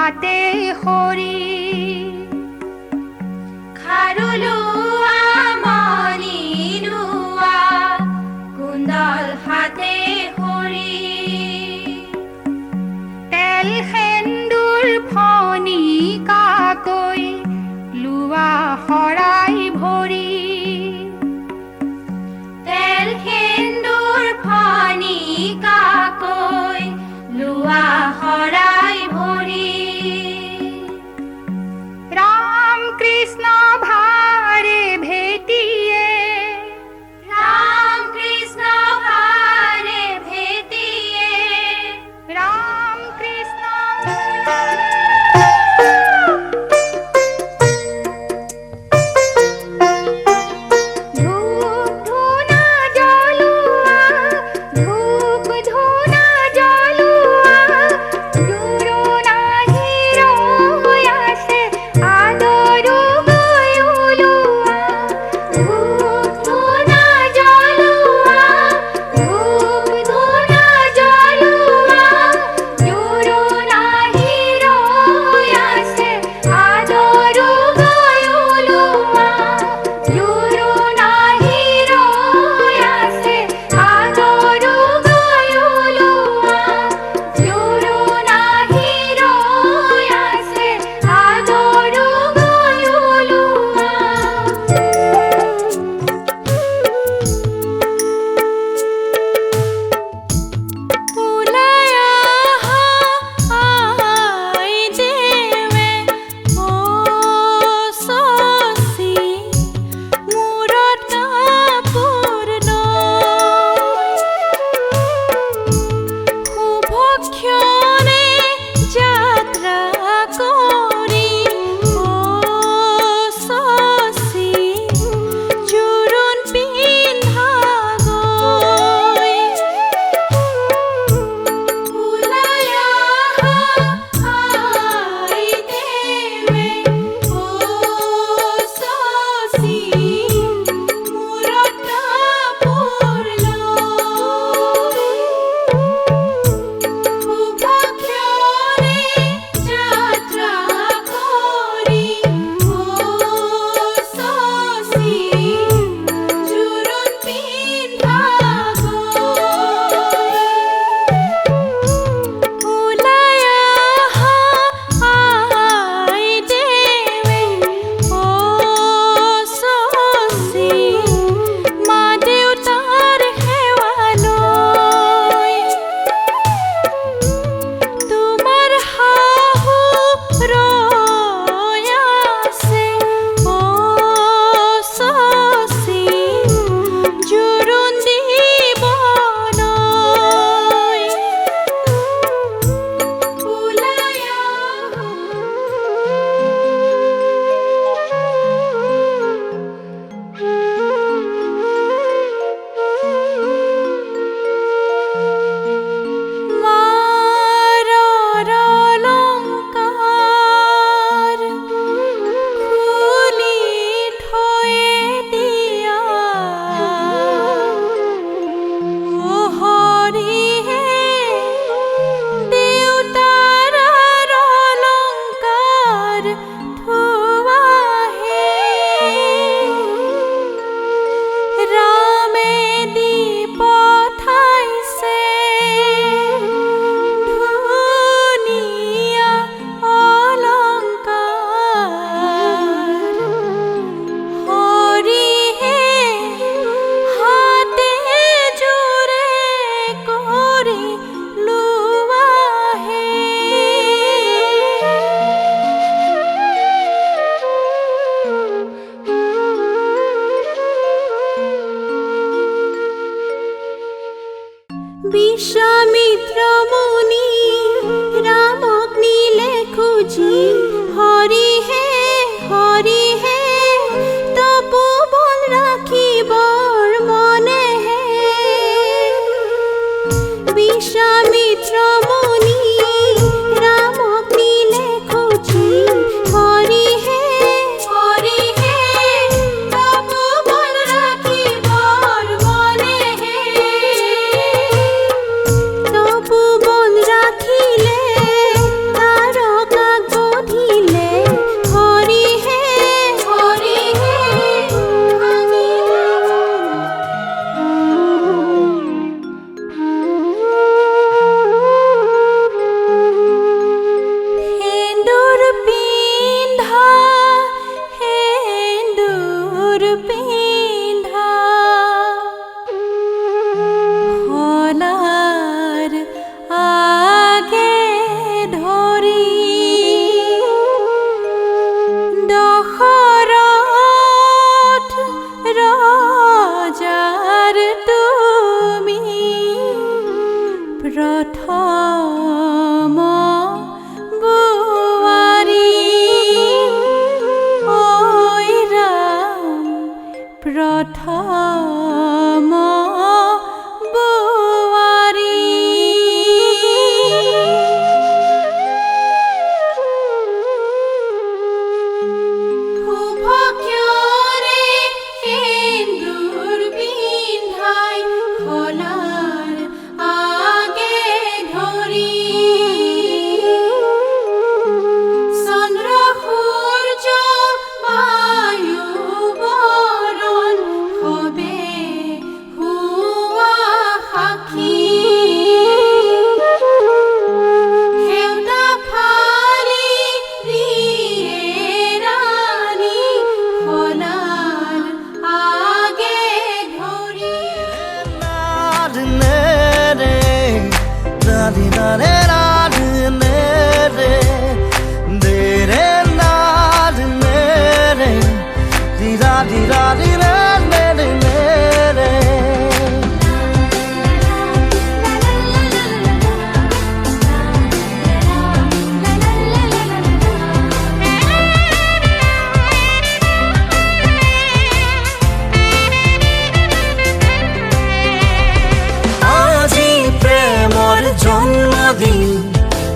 হাতে হৰি খাৰুলুয়া মনিনুয়া কুন্দল হাতে হৰি তেল সেন্দুৰ ফণি কাকৈ লুৱা শৰাই ভৰি তেল সেন্দুৰ ফণি কাকৈ লুৱা শৰাই ভৰি ৰাম কৃষ্ণ ভাৰে ভেটিয়ে ৰাম কৃষ্ণ ভাৰে ভেটিয়ে ৰাম কৃষ্ণ ধূপ ধূনা জ্বলোৱা ধূপ ধূনা জ্বলোৱা গুৰু নাহি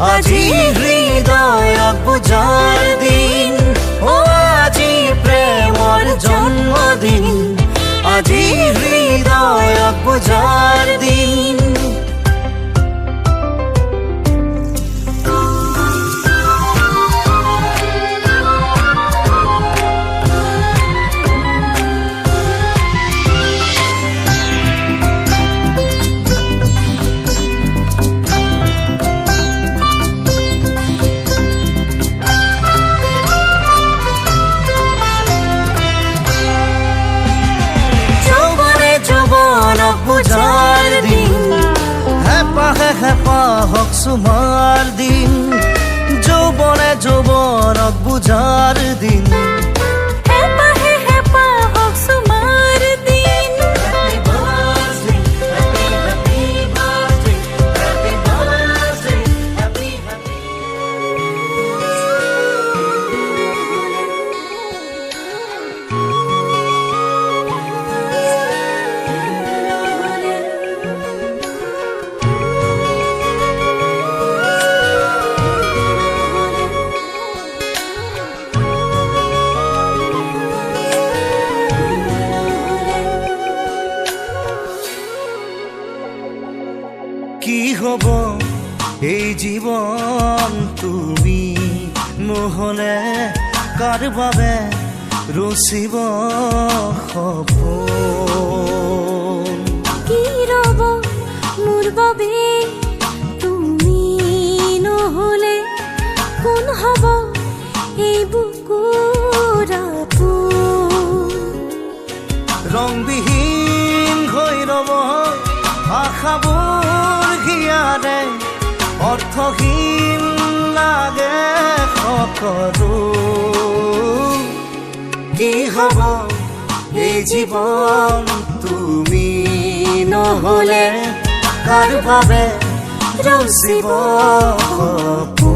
আজি হৃদয়ক বুজাৰ দিন আজি প্ৰেমৰ জন্মদিন আজি হৃদয়ক বুজাৰ দিন হেপাহক সুমাৰ দিন যৌৱনে যৌৱনক বুজাৰ দিন হেপাহক সুমাৰ দিন কি হ'ব এই জীৱন তুমি নহ'লে কাৰ বাবে ৰচিব সপোন কি ৰ'ব মোৰ বাবে তুমি নহ'লে কোন হ'ব এই বুকুৰ আপোন ৰংবিহীন হৈ ৰ'ব আশাবোৰ হিয়াৰে অৰ্থহীন লাগে সকলো কি হ'ব এই জীৱন তুমি নহ'লে কাৰ বাবে ৰচিব সপোন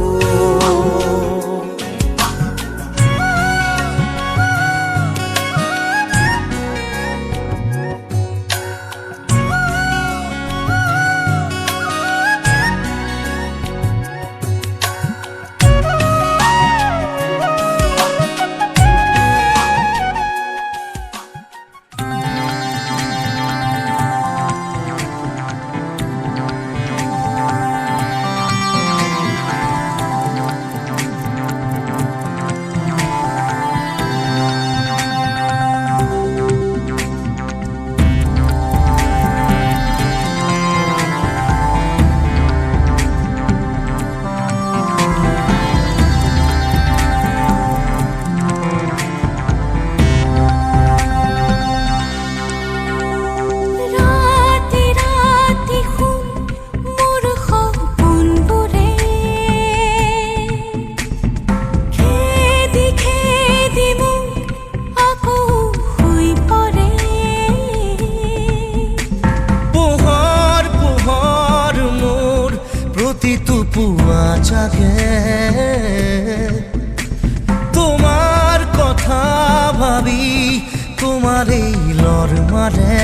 তোমার কথা ভাবি তোমারে লর মারে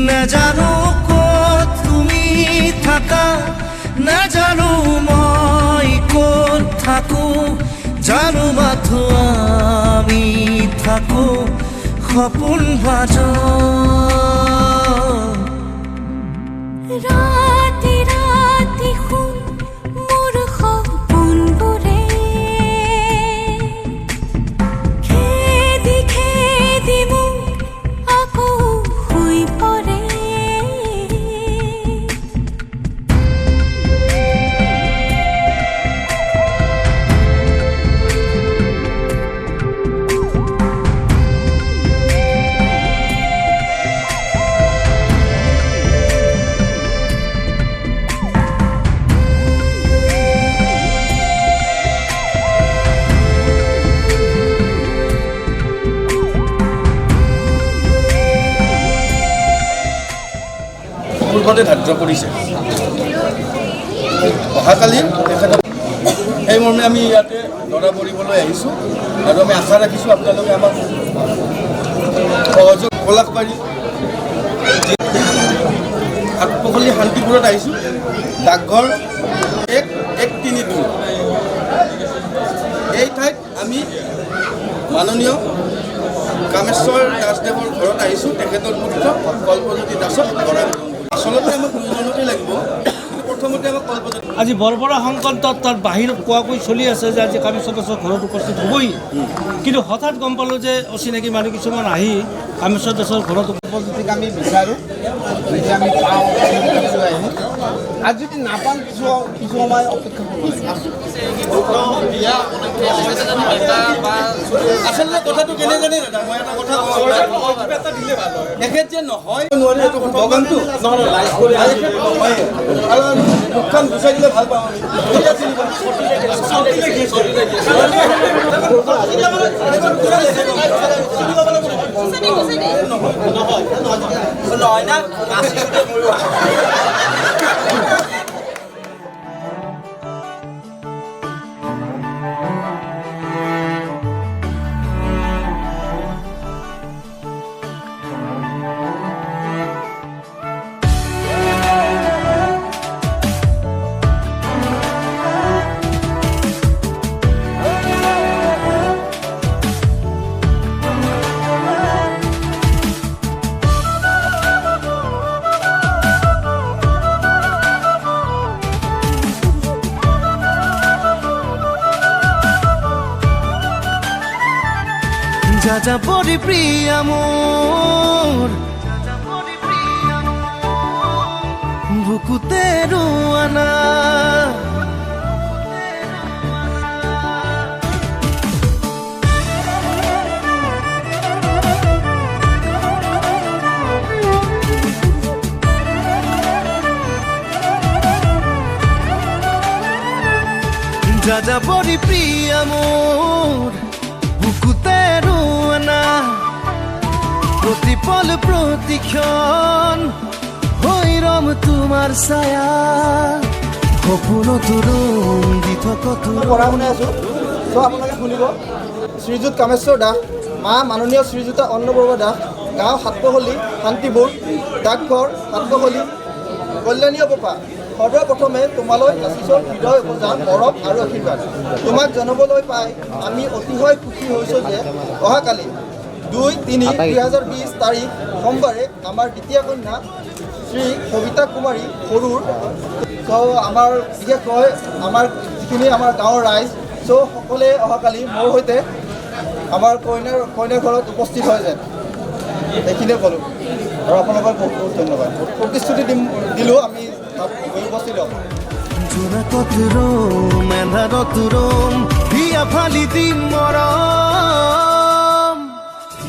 না জানো কত তুমি থাকা না জানো মই কত থাকো জানো মাথো আমি থাকো সপোন বাজ ৰাতি ৰাতি শুন মোৰ সপোনবোৰে খেদি খেদি মোক আকৌ শুই পৰে পূৰ্বতে ধাৰ্য কৰিছে অহাকালি তেখেতক সেই মৰ্মে আমি ইয়াতে দৰা কৰিবলৈ আহিছোঁ আৰু আমি আশা ৰাখিছোঁ আপোনালোকে আমাক সহযোগ পলাশবাৰী আঠপখলি শান্তিপুৰত আহিছোঁ ডাকঘৰ 132 এই ঠাইত আমি মাননীয় কামেশ্বৰ দাসদেৱৰ ঘৰত আহিছোঁ। তেখেতৰ পুত্ৰ কল্পজ্যোতি দাসক দৰা আচলতে আমাক দুজনতে লাগিব। প্ৰথমতে আমাক কল্পজ্যোতি আজি বৰবৰা সংকল্পত তাৰ বাহিৰত কোৱাকৈ চলি আছে যে আজি কামেশ্বৰ দাসৰ ঘৰত উপস্থিত হ'বই, কিন্তু হঠাৎ গম পালোঁ যে অচিনাকি মানুহ কিছুমান আহি কামেশ্বৰ দাসৰ ঘৰত পদ্ধতিক আমি বিচাৰোঁ, যদি আমি পাওঁ লৈ আহিম। আৰু যদি নাপাওঁ কিছু সময় অপেক্ষা আচলতে কথাটো কেনে জানে দাদা, মই এটা কথা কওঁ, তেখেত যে নহয় নোৱাৰে এইটো বগানটো নহয় আৰু মুখখন গুচাই দিলে ভাল পাওঁ আমি। নহয় না যাযাবৰী প্ৰিয়া মোৰ বুকুতে ৰোৱানা যাযাবৰী প্ৰিয়া মোৰ বুকুতে ৰোৱানা প্ৰতিপল প্ৰতিক্ষণ হৈ ৰম তোমাৰ ছায়া সপোনতো ৰং দি থকা পঢ়া শুনাই আছোঁ। চ' আপোনালোকে শুনিব। শ্ৰীযুত কামেশ্বৰ দাস, মা মাননীয় শ্ৰীযুতা অন্নপূৰ্বা দাস, গাঁও সাতপহলী শান্তিপুৰ, ডাকঘৰ সাতপহলী, কল্যাণী অপপা। সৰ্বপ্ৰথমে তোমালৈ যাচিছোঁ হৃদয় উপজান মৰম আৰু আশীৰ্বাদ। তোমাক জনাবলৈ পাই আমি অতিশয় সুখী হৈছোঁ যে অহাকালি 2-3-2020 তাৰিখ সোমবাৰে আমাৰ দ্বিতীয় কন্যা শ্ৰী সবিতা কুমাৰী সৰুৰ চ' আমাৰ বিশেষকৈ আমাৰ যিখিনি আমাৰ গাঁৱৰ ৰাইজ চ' সকলোৱে অহাকালি মোৰ সৈতে আমাৰ কইনাৰ ঘৰত উপস্থিত হয় যেন এইখিনিয়ে ক'লোঁ আৰু আপোনালোকক বহুত বহুত ধন্যবাদ। প্ৰতিশ্ৰুতি দিলোঁ আমি তাত উপস্থিত হ'ম। জোনাকত ৰোম এন্ধাৰত ৰোম হিয়া ফালি দিম মৰম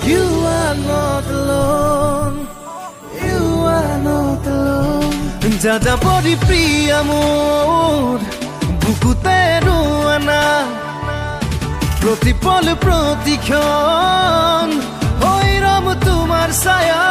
You are not alone You are not alone যাযাবৰী প্ৰিয়া মোৰ বুকুতে ৰোৱানা প্ৰতিপল প্ৰতিক্ষণ হৈ ৰম তোমাৰ ছায়া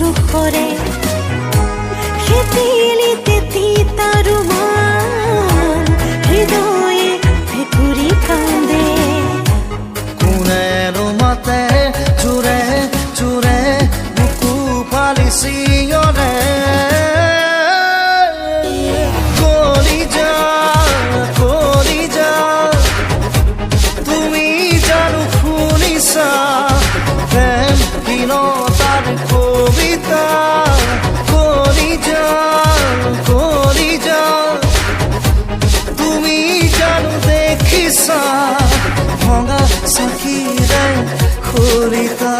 জোখৰে খেতিলিতে তিতা ৰুমাল হৃদয়ে ভেকুৰি কান্দে কোনেনো মাতে জোৰে জোৰে বুকু ফালি চিঞৰে কলিজা তুমি জানো শুনিছা প্ৰেমহীনতাৰ কবিতা কলিজা তুমি জানো দেখিছা ভঙা চাকিৰে খৰিতা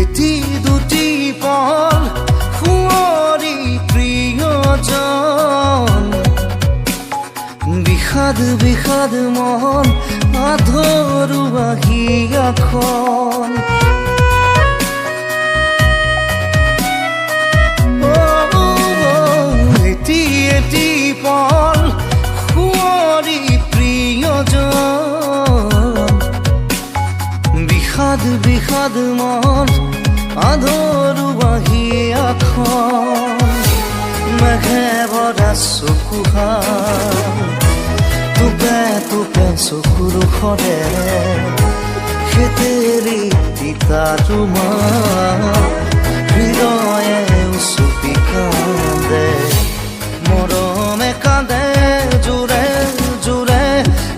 এটি দুটি পল শুৱৰী প্ৰিয়জন বিষাদ বিষাদ মন আধৰুৱা হিয়াখন এটি এটি পল শুৱৰী প্ৰিয়জন বিষাদ বিষাদ মন আধৰুৱা হিয়াখন মেঘে ভৰা চকুহাল টোপে টোপে চকুৰ সৰে খেতেৰি তিতা ৰুমাল হৃদয়ে উচুপি কান্দে মৰমে কান্দে জোৰে জোৰে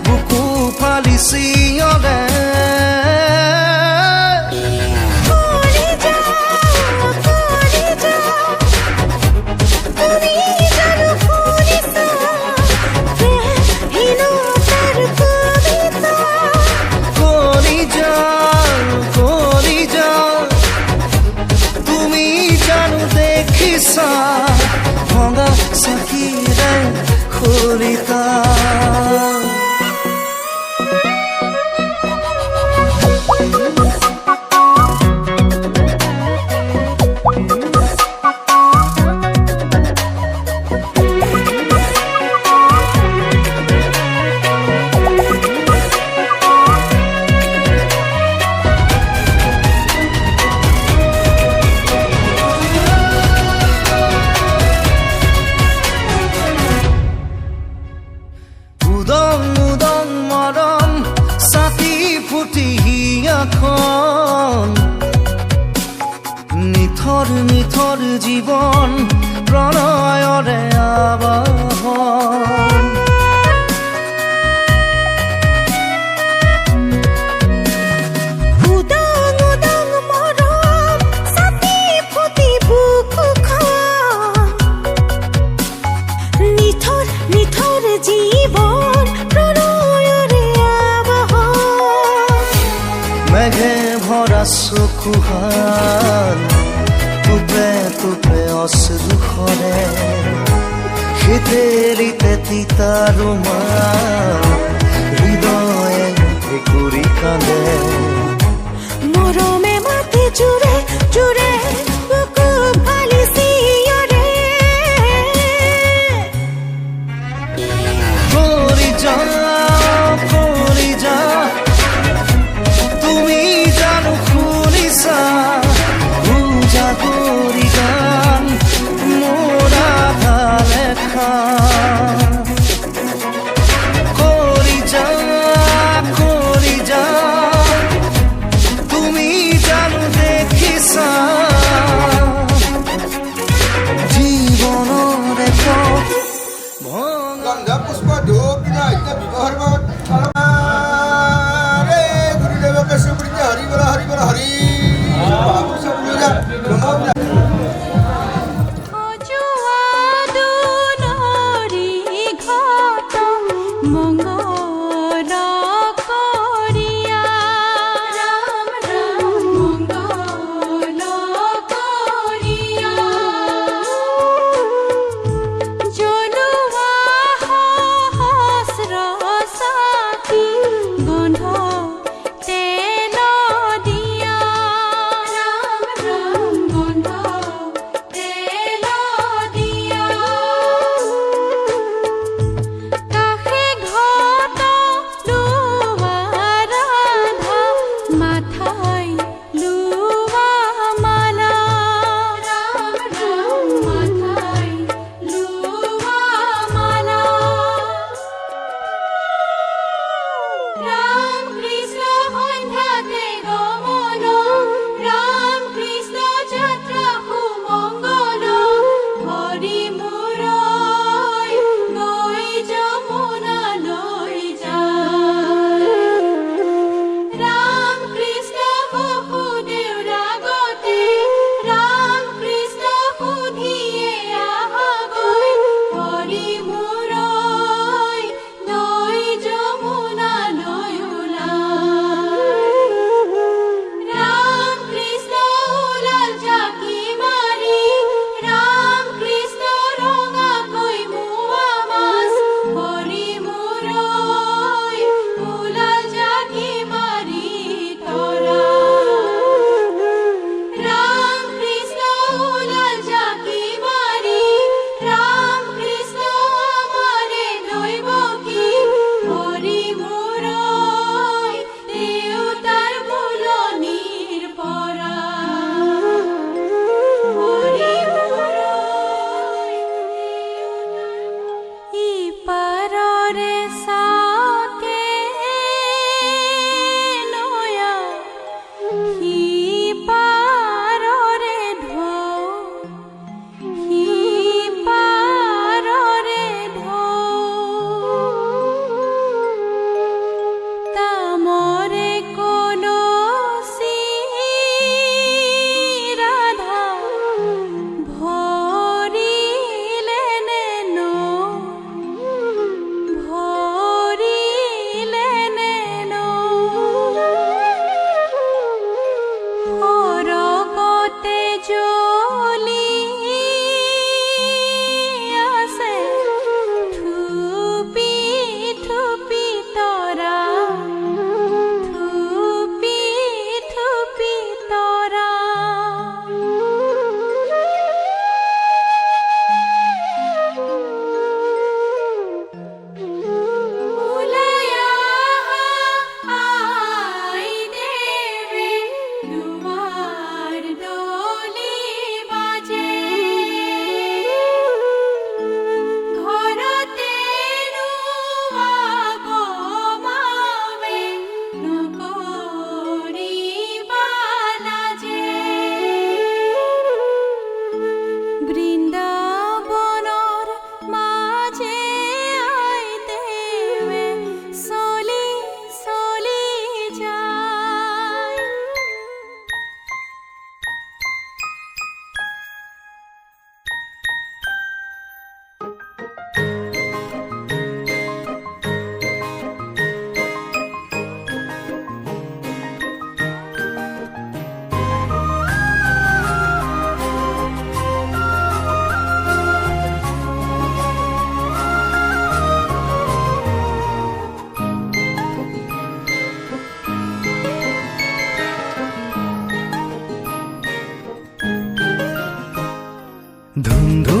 বুকু ফালি চিঞৰে ভঙা চাকিৰে খৰিতা উদং উদং মৰম ছাতি ফুটি হিয়াখন নিথৰ নিথৰ জীৱন প্ৰণয়ৰে আবাহন উদং উদং মৰম ছাতি ফুটি বুকুখন নিথৰ নিথৰ জীৱন প্ৰণয়ৰে আবাহন মেঘে ভৰা চকুহাল টোপে টোপে অশ্ৰু সৰে খেতেৰিতে তিতা ৰুমাল হৃদয়ে ভেকুৰি কান্দে মৰমে মাতে জোৰে জোৰে বুকু ফালি চিঞৰে কলিজা তুমি জানো শুনিছা উজাগৰি গান মোৰ আধা লেখা কলিজা তুমি জানো দেখিছা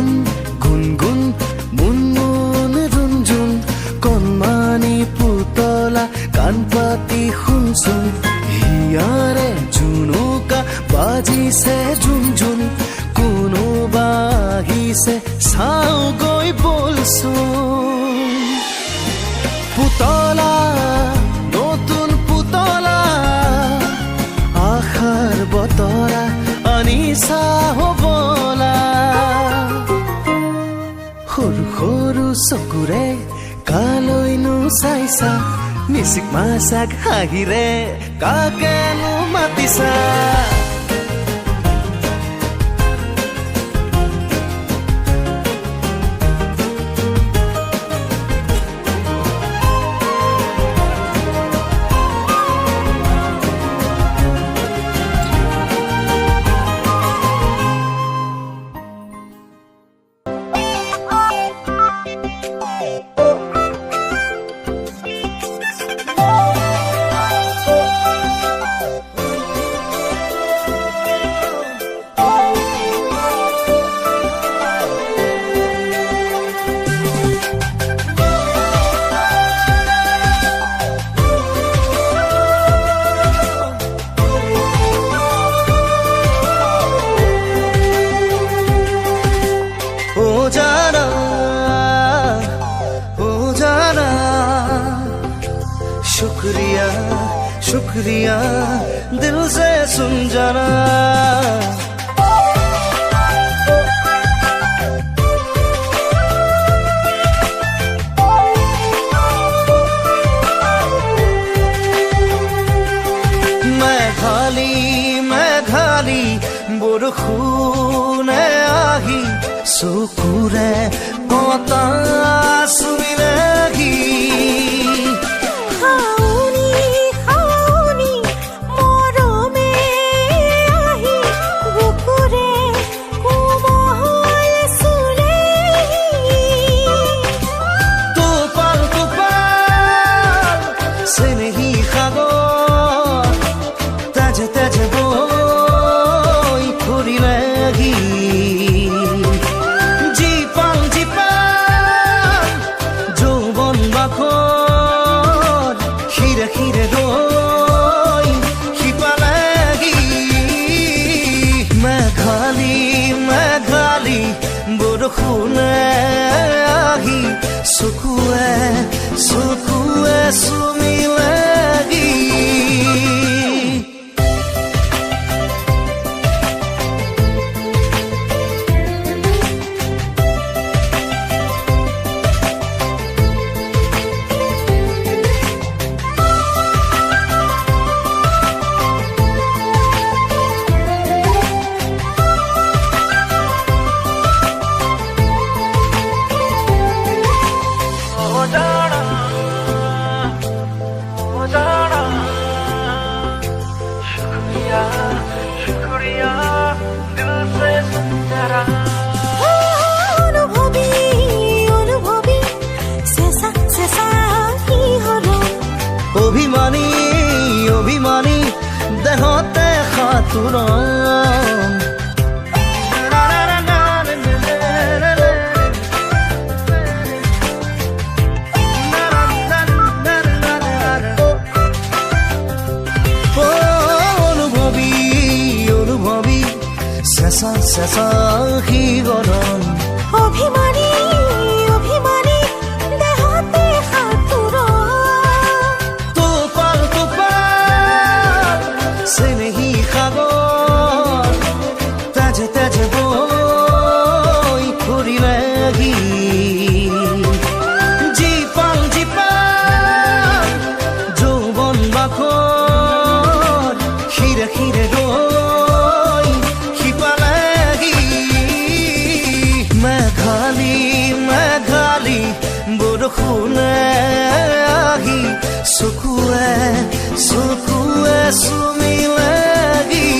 গুণ গুণগুণ মুনমুন ৰুণঝুন কণমানি পুতলা কাণ পাতি শুনচোন হিয়াৰে জুনুকা বাজিছে ঝুনঝুন কোনোবা আহিছে চাওঁগৈ বলচোন পুতলা নতুন পুতলা আশাৰ বতৰা আনিছা হবলা সৰু সৰু চকুৰে কালৈনো চাইছা মিচিক মাছাক হাঁহিৰে কাকেনো মাতিছা शुक्रिया शुक्रिया दिल से सुन जाना मैं खाली बरखुने आही सुकुरे पता सुनिलेगी सुकुए सुमिलेगी অভিমানী অভিমানী দেহতে খাতুৰম অনুভৱী অনুভৱী চেঁচা চেঁচা সি গৰম অভিমানী অভিমানী দেহতে সাঁতোৰ চেনেহী সাগৰ তাজে তাজে বৈ ফুৰিলেগি জীপাল জীপাল যৌৱন বাখৰ শিৰে শিৰে ৰৈ শিপালেগি মেঘালী বৰষুণে আহি চকুৱে চকুৱে চুমিলেগি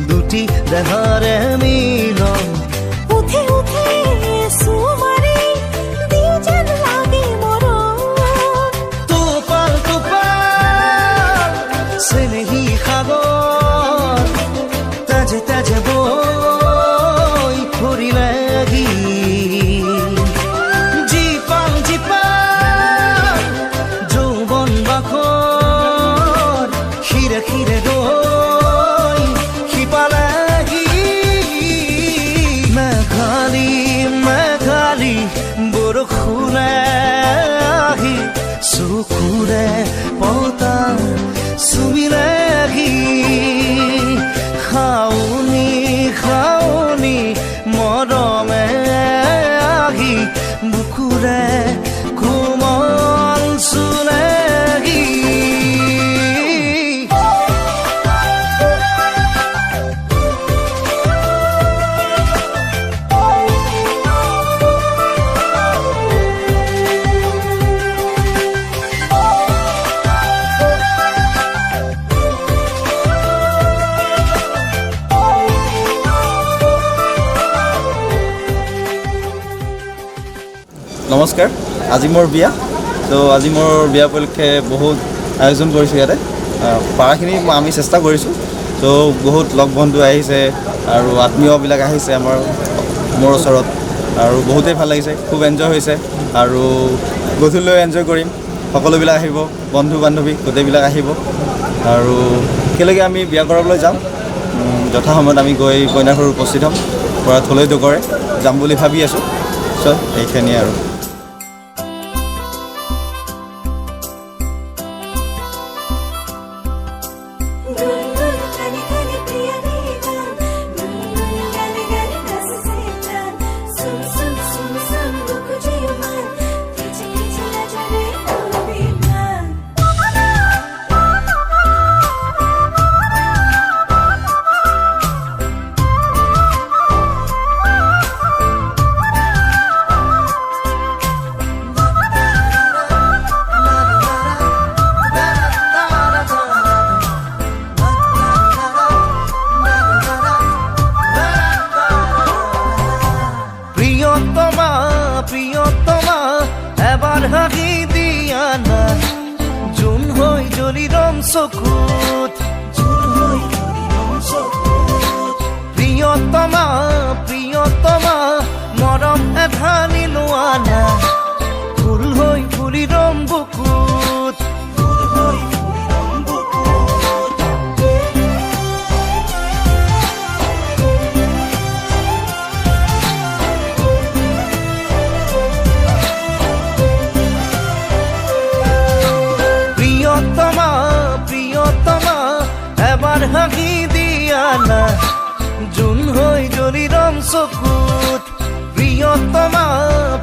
দুটি দেহাৰে মিলন উঠে উঠে সুমাৰি দিও যেন লাগে মৰণ টোপাল টোপাল চেনেহী সাগৰ তাজে তাজে বৈ ফুৰিলেগি জীপাল জীপাল যৌৱন বাখৰ শিৰে শিৰে দৈ শিপালেগি মেঘালী মেঘালী বৰষুণে আহি চকুৰে পতা চুমিলেগি খাউনি খাউনি মৰমে আহি বুকুৰে কোমল চুলেগি নমস্কাৰ আজি মোৰ বিয়া তো আজি মোৰ বিয়া উপলক্ষে বহুত আয়োজন কৰিছোঁ ইয়াতে পাৰাখিনি আমি চেষ্টা কৰিছোঁ তো বহুত লগ বন্ধু আহিছে আৰু আত্মীয়বিলাক আহিছে মোৰ ওচৰত আৰু বহুতেই ভাল লাগিছে খুব এনজয় হৈছে আৰু গধূলিলৈ এনজয় কৰিম সকলোবিলাক আহিব বন্ধু বান্ধৱী গোটেইবিলাক আহিব আৰু একেলগে আমি বিয়া কৰাবলৈ যাম যথাসময়ত আমি গৈ কইনা ঘৰত উপস্থিত হ'ম পৰা থলৈ ডগৰে যাম বুলি ভাবি আছোঁ চ' এইখিনিয়ে আৰু গুনগুন গানে গানে প্রিয় গান গুনগুন গানে গানে রস से जान सुन सुन सुन सुन रुक जियो मन खिच खिच नजरे तो बेमान প্রিয়তমা প্রিয়তমা এবাৰ হাঁহি দিয়া না জোন হৈ জ্বলি ৰং চকুত প্ৰিয়তমা প্ৰিয়তমা মৰম এধানি লোৱা না ফুল হৈ ফুলি ৰং বুকুত প্ৰিয়তমা প্ৰিয়তমা এবাৰ হাঁহি দিয়া না জোন হৈ জ্বলি ৰং চকুত প্ৰিয়তমা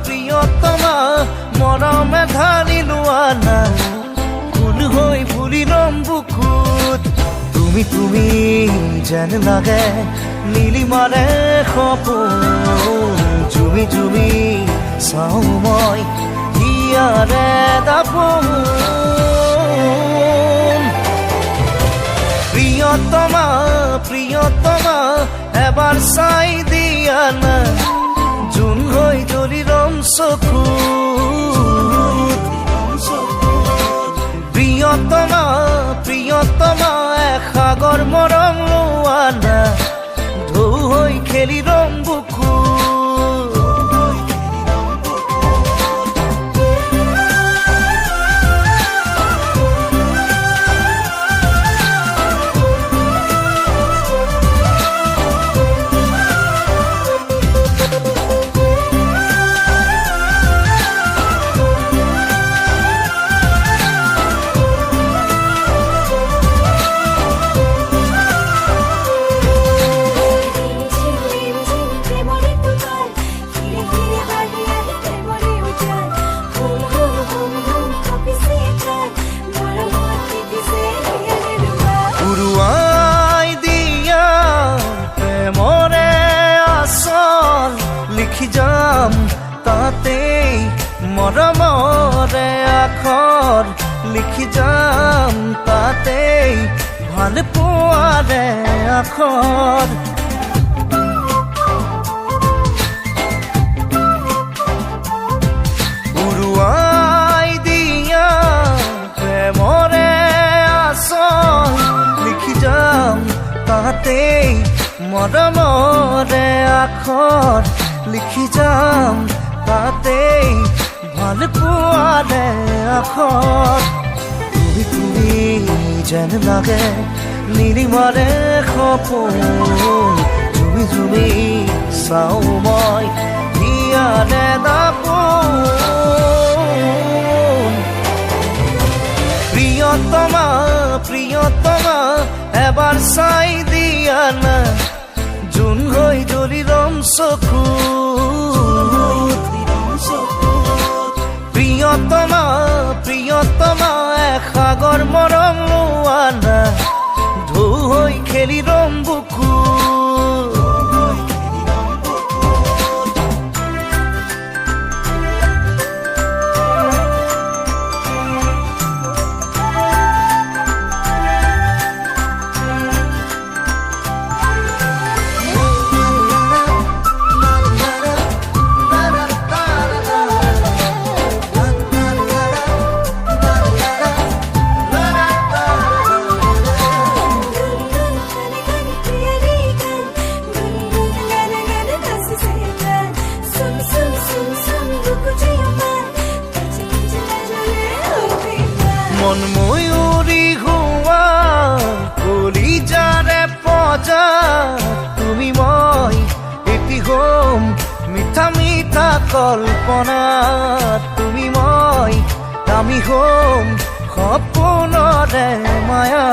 প্ৰিয়তমা মৰমে ধানি লোৱা না ফুল হৈ ফুলি ৰং বুকুত তুমি তুমি যেন লাগে নীলিমাৰে সপোন জুমি জুমি চাওঁ মই হিয়াৰে দাপোন প্ৰিয়তমা প্ৰিয়তমা এবাৰ চাই দিয়া না জোন হৈ জ্বলি ৰং চকুত প্ৰিয়তমা প্ৰিয়তমা সাগৰ মৰম লোৱা না ঢৌ হৈ খেলি ৰং বুকুত লিখি যাম তাতেই মৰমৰে আখৰ লিখি যাম তাতেই ভাল পোৱাৰে আখৰ উৰুৱাই দিয়া প্ৰেমৰে আচল লিখি যাম তাতেই মৰমৰে আখৰ লিখি যাম তাতেই ভাল পোৱাৰে আখৰ তুমি যেন লাগে নীলিমাৰে সপোন ঝুমি চাওঁ মই হিয়াৰে দাপোন প্ৰিয়তমা প্ৰিয়তমা এবাৰ চাই দিয়া না জোন হৈ জ্বলি ৰম চকু প্ৰিয়তমা প্ৰিয়তমা এসাগৰ মৰম লোৱা না ঢৌ হৈ খেলি ৰম বুকু মন ময়ূৰী হোৱা কলিজাৰে পজা তুমি মই এটি হোম মিঠা মিঠা কল্পনা তুমি মই আমি হোম সপোনৰে মায়া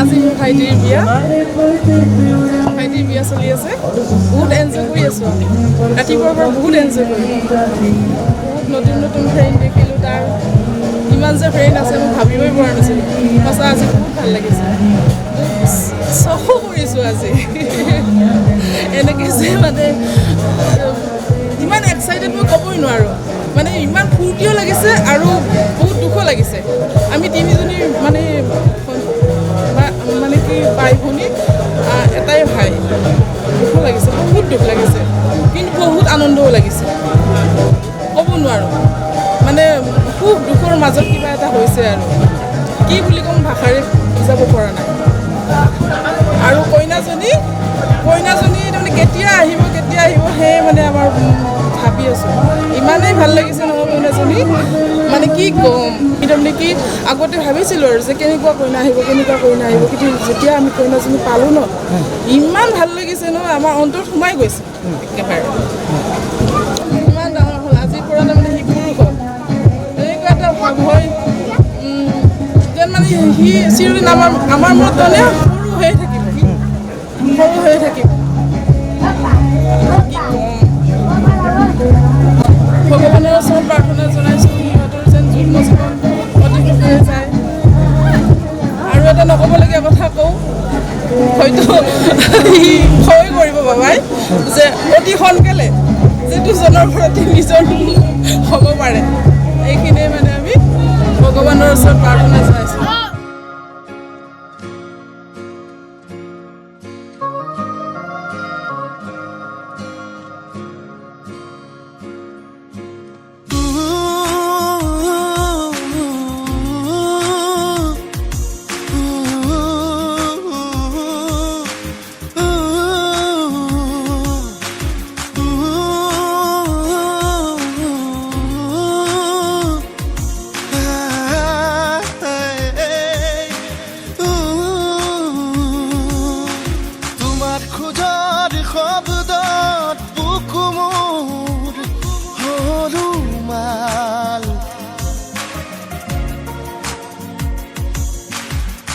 আজি মোৰ ভাইটিৰ বিয়া চলি আছে বহুত এনজয় কৰি আছোঁ আমি ৰাতিপুৱাৰ পৰা বহুত এনজয় কৰিলোঁ বহুত নতুন ফ্ৰেণ্ড দেখিলোঁ তাৰ ইমান যে ফ্ৰেণ্ড আছে মই ভাবিবই পৰা নাছিলোঁ সঁচা আজি বহুত ভাল লাগিছে চখো কৰিছোঁ আজি এনেকৈ যে মানে ইমান এক্সাইটেড মই ক'বই নোৱাৰোঁ মানে ইমান ফূৰ্তিও লাগিছে আৰু বহুত দুখো লাগিছে আমি তিনিজনী মানে কি বাই ভনী এটাই ভাই দুখো লাগিছে বহুত দুখ লাগিছে কিন্তু বহুত আনন্দও লাগিছে ক'ব নোৱাৰোঁ মানে খুব দুখৰ মাজত কিবা এটা হৈছে আৰু কি বুলি ক'ম ভাষাৰে বুজাব পৰা নাই আৰু কইনাজনী তাৰমানে কেতিয়া আহিব সেয়ে মানে আমাৰ ভাবি আছোঁ ইমানেই ভাল লাগিছে নহয় কইনাজনী মানে কি ক'ম তাৰমানে কি আগতে ভাবিছিলোঁ আৰু যে কেনেকুৱা কইনা আহিব কিন্তু যেতিয়া আমি কইনাজনী পালোঁ ন ইমান ভাল লাগিছে ন আমাৰ অন্তৰত সোমাই গৈছে একেবাৰে ইমান ডাঙৰ হ'ল আজিৰ পৰা তাৰমানে সি পুৰুষ হ'ল এনেকুৱা এটা ভাৱ হয় যেন মানে সি চিৰদিন আমাৰ মনত গ'লে সৰু হৈয়ে থাকিব কি ক'ম ভগৱানৰ ওচৰত প্ৰাৰ্থনা জনাইছোঁ সিহঁতৰ যেন যুগ্ম জীৱন অতি সুখেৰে যায় আৰু এটা নক'বলগীয়া কথা কওঁ হয়তো সি ভয় কৰিব বাবাই যে অতি সোনকালে যে দুজনৰ ঘৰত তিনিজন হ'ব পাৰে এইখিনিয়ে মানে আমি ভগৱানৰ ওচৰত প্ৰাৰ্থনা জনাইছোঁ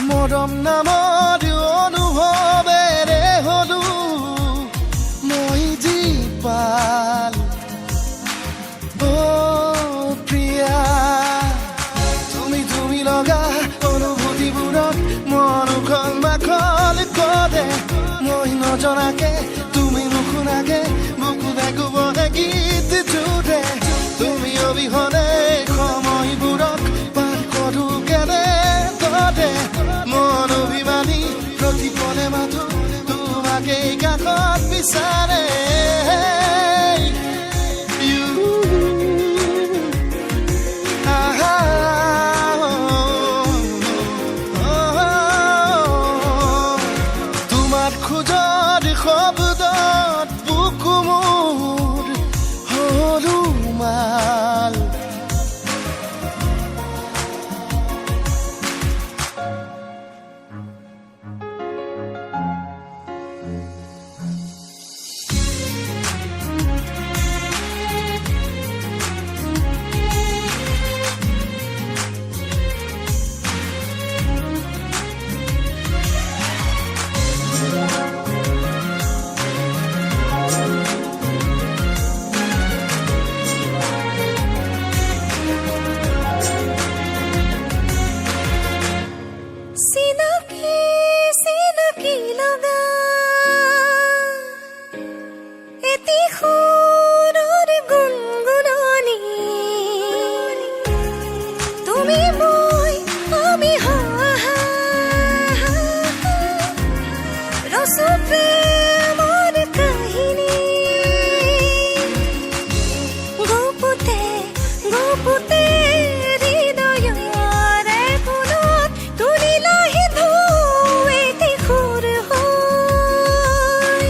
মৰম নামৰ অনুভৱেৰে হলো মই জীপাল প্ৰিয়া তুমি লগা অনুভূতিবোৰক মন উখল মাখল কৰে মই নজনাকে তুমি নুশুনাকে বুকুৰে কোবৰে গীত জুৰে তুমি অবিহনে সময়বোৰক পাৰ কৰোঁ কেনেদৰে বিচাৰে তোমাৰ খোজৰ শব্দত বুকু মোৰ হলো মাল চিনাকি চিনাকি লগা এটি সুৰৰ গুণগুণনি তুমি মই আমি ৰচো প্ৰেমৰ কাহিনী গোপতে গোপতে হৃদয়ৰে কোণত তুলিলাহি এটি সুৰ হৈ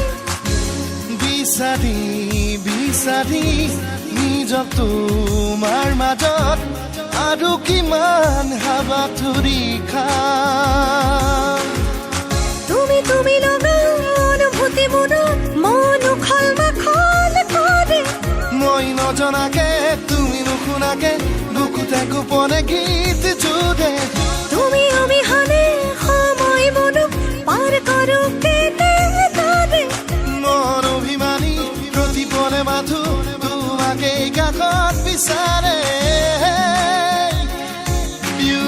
বিচাৰি বিচাৰি নিজক তোমাৰ মাজত আৰু কিমান হাবাথুৰি খাম তুমি তুমি লগা অনুভূতিবোৰত মন উখল মাখল কৰে মই নজনাকে তুমি নুশুনাকে বুকুতে গোপনে গীত জুৰে তুমি অবিহনে সময়বোৰক পাৰ কৰোঁ কেনেদৰে মন অভিমানী প্ৰতিপলে মাথো তোমাকে কাষত বিচাৰে You.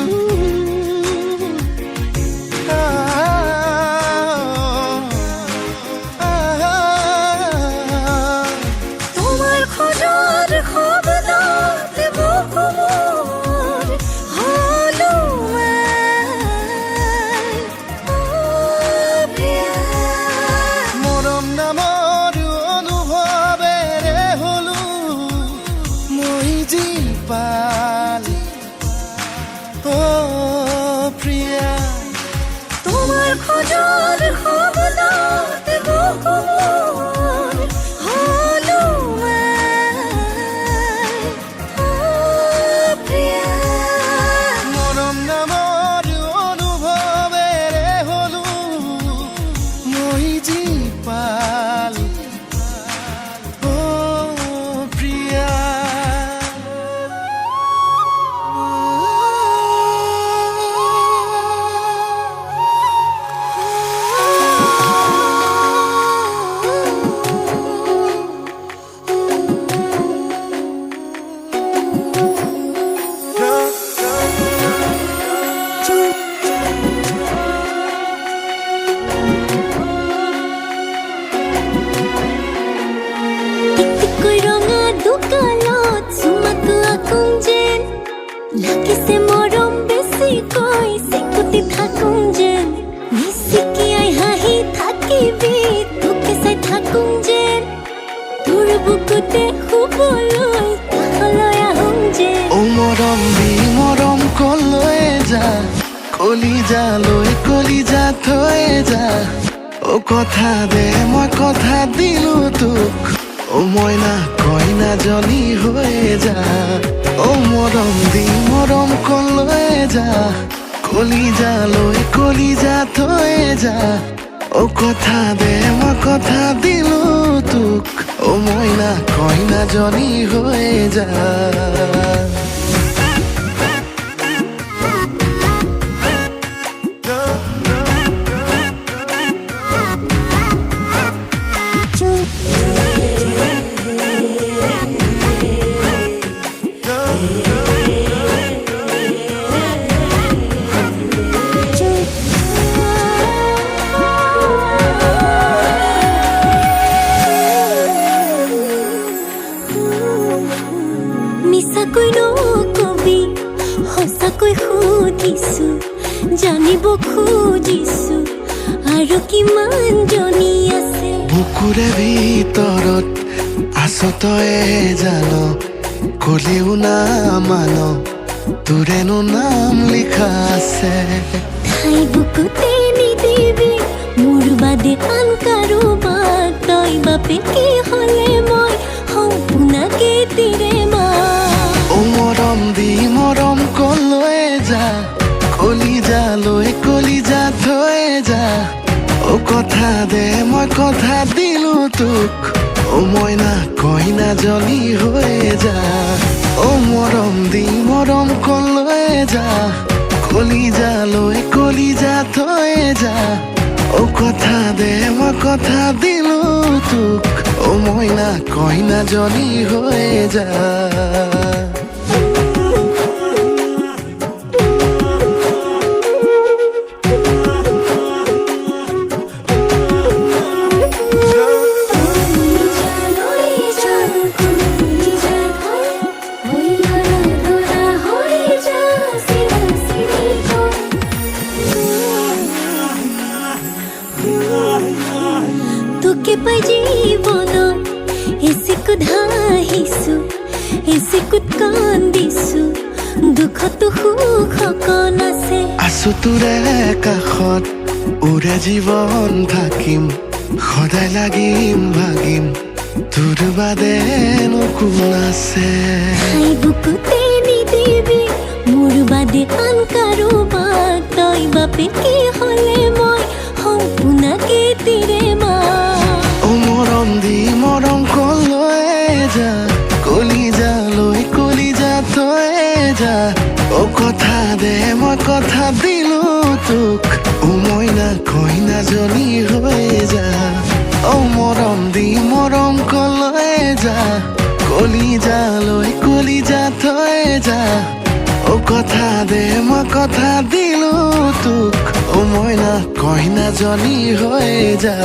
তোমাৰ খোজৰ শব্দত বুকু মোৰ হলো মাল। প্ৰিয়া মৰম নামৰ অনুভৱেৰে হলো মই জীপাল প্ৰিয়া তোমাৰ খোজৰ শব্দত বুকু মোৰ হলো মাল। প্ৰিয়া মৰম নামৰ অনুভৱেৰে হলো মই জীপাল প্ৰিয়া টিকটিকৈ ৰঙা দোকানত চুমাটো আকোঁ যেন লাগিছে মৰম বেছিকৈ চেকুটি থাকোঁ যেন মিচিকিয়াই হাঁহি থাকিবি তোকে চাই থাকোঁ যেন তোৰ বুকুতে শুবলৈ কাষলৈ আহোঁ যেন মৰম দি মৰম কলৈ যা কলিজা থৈ যা কথা দে মই কথা দিলো তোক মইনা কইনাজনী হৈ যা মৰম দি মৰম কলৈ যা কলিজা থৈ যা কথা দে মই কথা দিলো তোক মইনা কইনাজনী হৈ যা মিছাকৈ নকবি সঁচাকৈ সুধিছো জানিব খুজিছো আৰু কিমান জনী আছে বুকুৰে ভিতৰত আছ তয়ে জান কলিও না মান তোৰেনো নাম লিখা আছে ঠাই বুকুতে নিদিবি মোৰ বাদে আন কাৰোবাক তই বাপে কি হ'লে মই সম্পূৰ্ণাকে তিৰে মা ও মৰম দি মৰম কলৈ যা কলিজা থৈ যা ও কথা দে মই কথা দিলো তোক ও মইনা কইনা জনী হৈ যা ও মৰম দি মৰম কলৈ যা কলিজা থৈ যা ও কথা দে মই কথা দিলো তোক ও মইনা কইনা জনী হৈ যা তোকে পাই জীৱনত এচিকুত হাঁহিছো এচিকুত কান্দিছো দুখতো সুখ অকণ আছে আছো তোৰে কাষত উৰে জীৱন থাকিম সদায় লাগিম ভাগিম তোৰ বাদে কোন আছে ঠাই বুকুতে নিদিবি মোৰ বাদে আন কাৰোবাক তই বাপে কি হ'লে মই সম্পূৰ্ণাকে তিৰে মা ও মৰম দি মৰম কলৈ যা কলিজা থৈ যা ও কথা দে মই কথা দিলো তোক ও মইনা কইনা জনী হৈ যা ও মৰম দি মৰম কলৈ যা কলিজা থৈ যা ও কথা দে মই কথা দিলো তোক ও মইনা কইনা জনী হৈ যা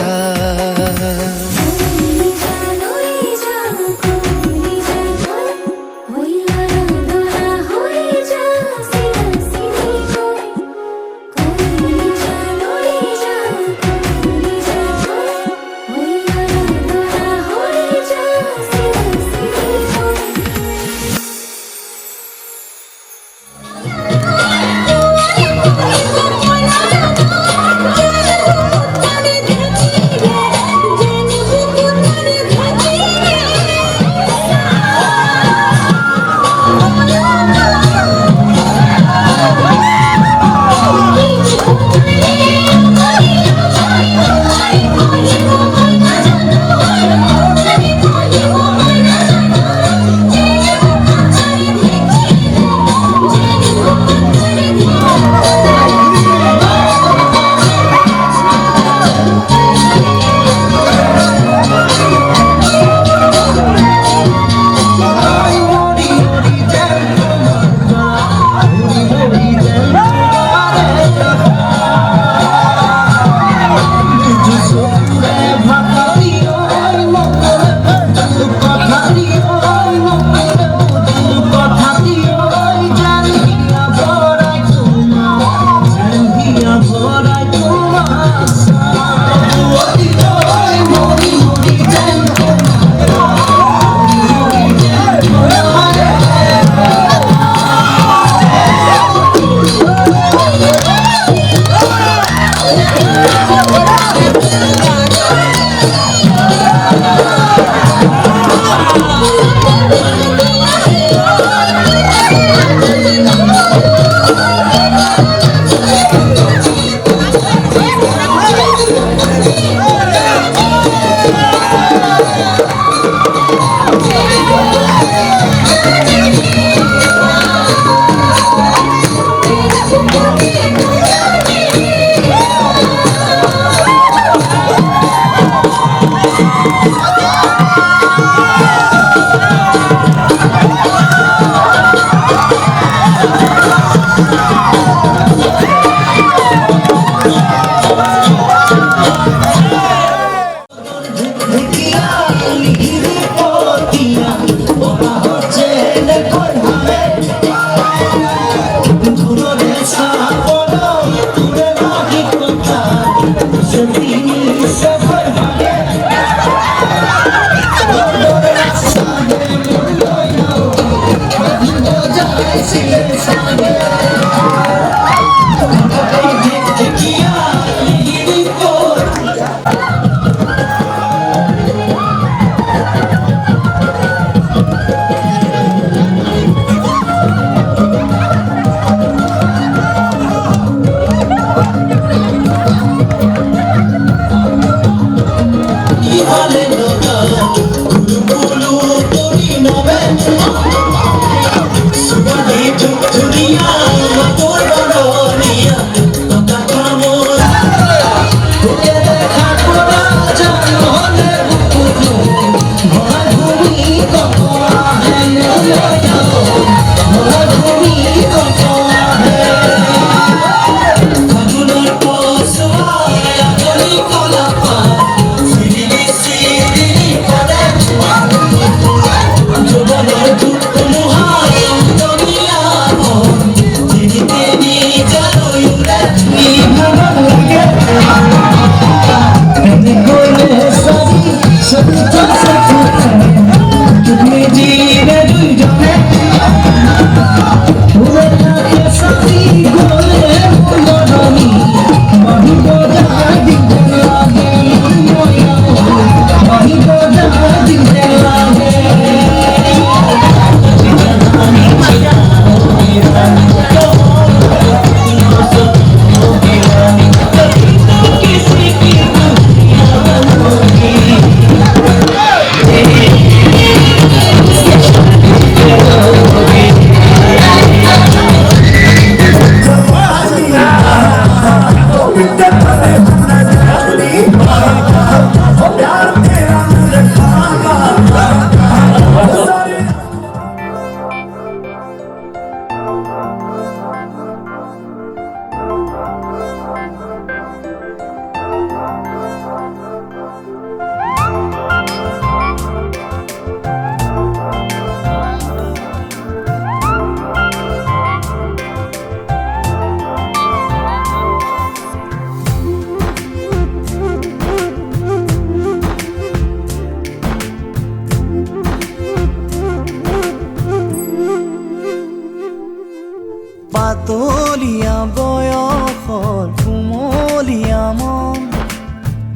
পাতলীয়া বয়সৰ কুমলীয়া মন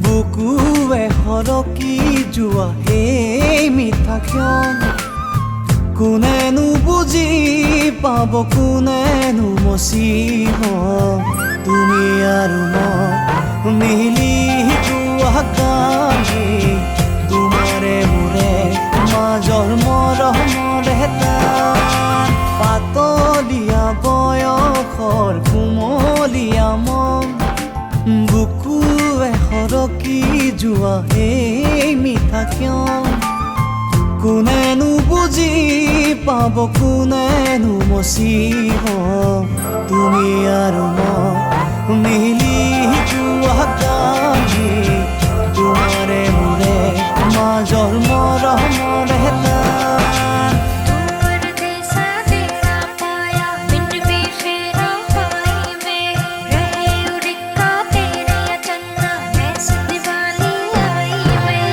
বুকুৱে সৰকি যোৱা এই মিঠা ক্ষণ কোনেনো বুজি পাব কোনেনো মচিব তুমি আৰু মই মিলি যোৱা কালি তোমাৰে মোৰে মাজৰ মৰমৰ এটা পাতলীয়া বয়সৰ কুমলীয়া মন বুকুৱে সৰকি যোৱা এই মিঠা ক্ষণ কোনেনো বুজি পাব কোনেনো মচিব তুমি আৰু মই মিলি যোৱা কালি তোমাৰে মোৰে মাজৰ মৰমৰ এটা दूर देसा तेरा पाया पिंड भी फेरा पाई में रहे उड़िका तेरे चन्ना ऐसी दिवाली आई में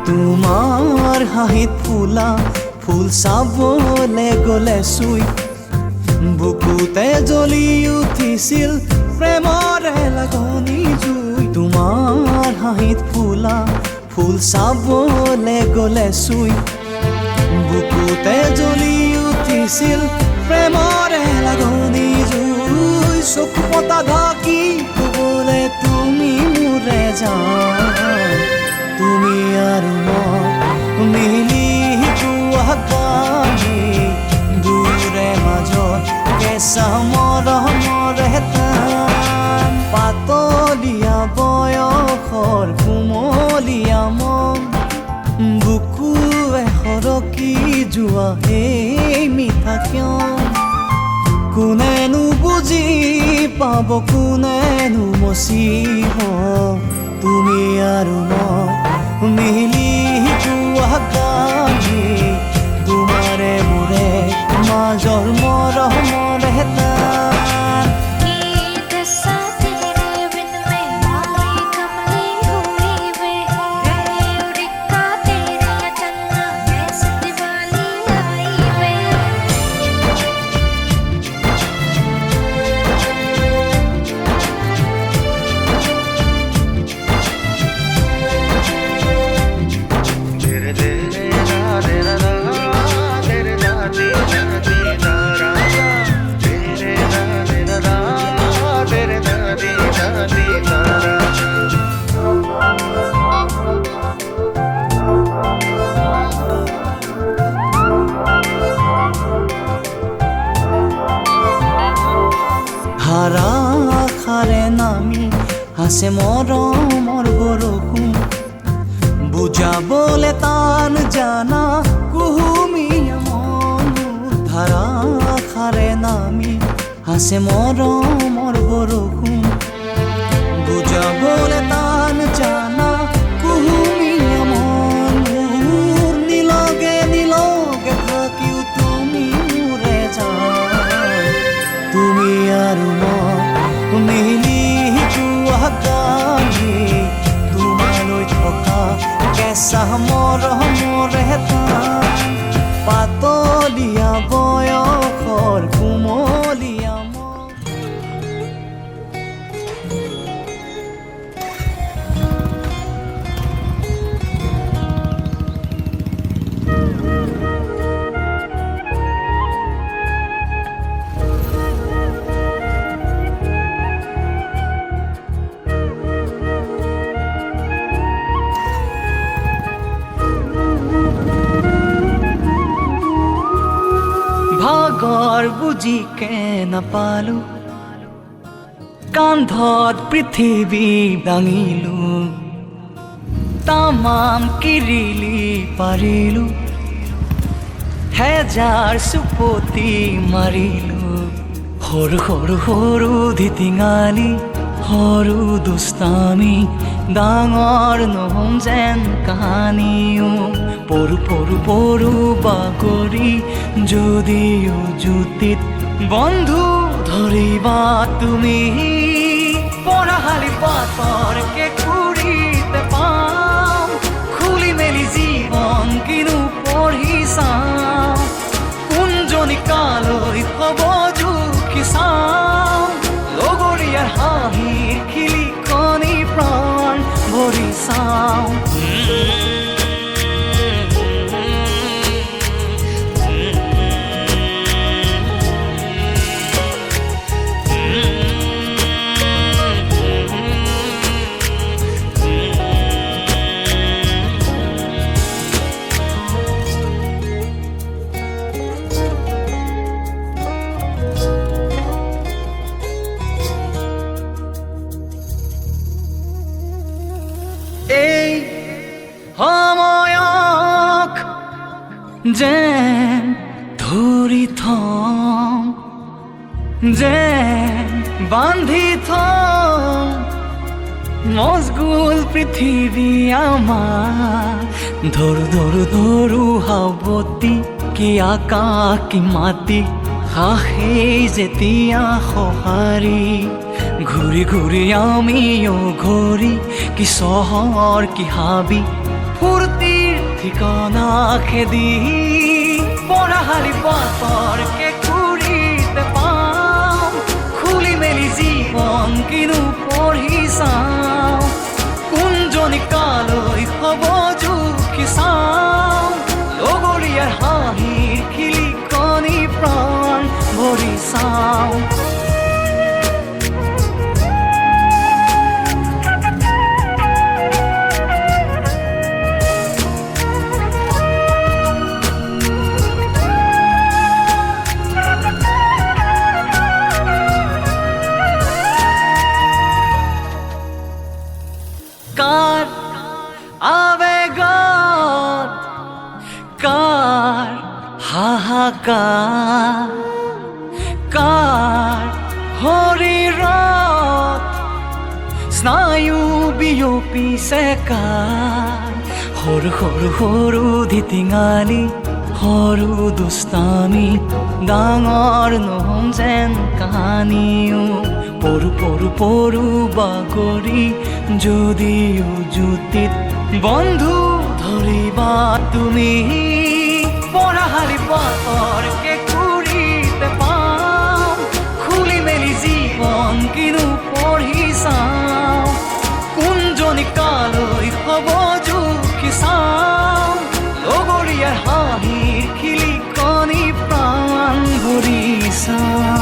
তোমাৰ হাঁহিত ফুলা ফুল চাবলে গ'লে চুই বুকুতে জ্বলি উঠিছিল প্ৰেমৰে লাগনি জুই তোমাৰ হাঁহিত ফুলা ফুল চাবলে গ'লে চুই বুকুতে জ্বলি উঠিছিল প্ৰেমৰে লাগনি জুই চকু পতা ঢাকি ক'বলে তুমি মোৰে যান তুমি আৰু মই মিলি যোৱা কালি দুয়োৰে মাজত কেঁচা মৰমৰ এটা পাতলীয়া বয়সৰ কুমলীয়া মন বুকুৱে সৰকি যোৱা এই মিঠা ক্ষণ কোনেনো বুজি পাব কোনেনো মচিব তুমি আৰু মই মিলি যোৱা কালি তোমাৰে মোৰে মাজৰ মৰমৰ এটা गीत सा तेरे बिन में माली कमली हुई में रहे उड़िका तेरे चन्ना ऐसी दिवाली आई में ধাৰাসাৰে নামি আছে মৰমৰ বৰষুণ বুজাবলে টান জানা কুহুমীয়া মন ধাৰাসাৰে নামি আছে মৰমৰ বৰষুণ বুজাবলে টান জানা কুহুমীয়া মন মোৰ নিলগে নিলগে থাকিও তুমি মোৰে জান তুমি আৰু মই মিলি যোৱা গাড়ী তোমালৈ থকা কেঁচা মৰমৰে টান পাতলীয়া বয়সৰ কুমলীয়া মন ভাগৰ বুজিকে নাপালো কান্ধত পৃথিৱী দাঙিলো তামাম কিৰিলি পাৰিলো হেজাৰ চুপতি মাৰিলো সৰু সৰু সৰু ধিটিঙালি সৰু দুষ্টামি ডাঙৰ নহম যেন কাহানিও পৰু পৰু পৰু বাগৰি যদিও জুতিত বন্ধু ধৰিবা তুমি পঢ়াশালি পাতৰ কেঁকুৰিতে পাম খুলি মেলি জীৱন কিনো পঢ়ি চাম কোনজনী কালৈ হ'ব জুখি চাম লগৰীয়াৰ হাঁহিৰ খিলিকনি প্ৰাণ ভৰি চাওঁ এই সময়ক যেন ধৰি থম যেন বান্ধি থম মজগুল পৃথিৱী আমাৰ ধৰো ধৰো ধৰো সাৱতি কি আকাশ কি মাটি হাঁহেই যেতিয়া সঁহাৰি ঘূৰি ঘূৰি আমিও ঘূৰি কি চহৰ কি হাবি ফূৰ্তিৰ ঠিকনা খেদি পঢ়াশালি পাতৰ কেঁকুৰিতে পাম খুলি মেলি জীৱন কিনো পঢ়ি চাওঁ কোনজনী কালৈ হ'ব জুখি চাওঁ লগৰীয়াৰ হাঁহিৰ খিলিকনি প্ৰাণ ভৰি চাওঁ কাৰ আবেগত কাৰ হাহাকাৰ কাৰ শৰীৰত স্নায়ু বিয়পিছে কাৰ সৰু সৰু সৰু ধিটিঙালি সৰু দুষ্টামি ডাঙৰ নহম যেন কাহানিও পৰু পৰু পৰু বাগৰি যদিও জুতিত বন্ধু ধৰিবা তুমি পঢ়াশালি পাতৰ কেঁকুৰিতে পাম খুলি মেলি জীৱন কিনো পঢ়ি চাওঁ কোনজনী কালৈ হ'ব জুখি চাওঁ লগৰীয়াৰ হাঁহিৰ খিলিকনি প্ৰাণ ভৰি চাওঁ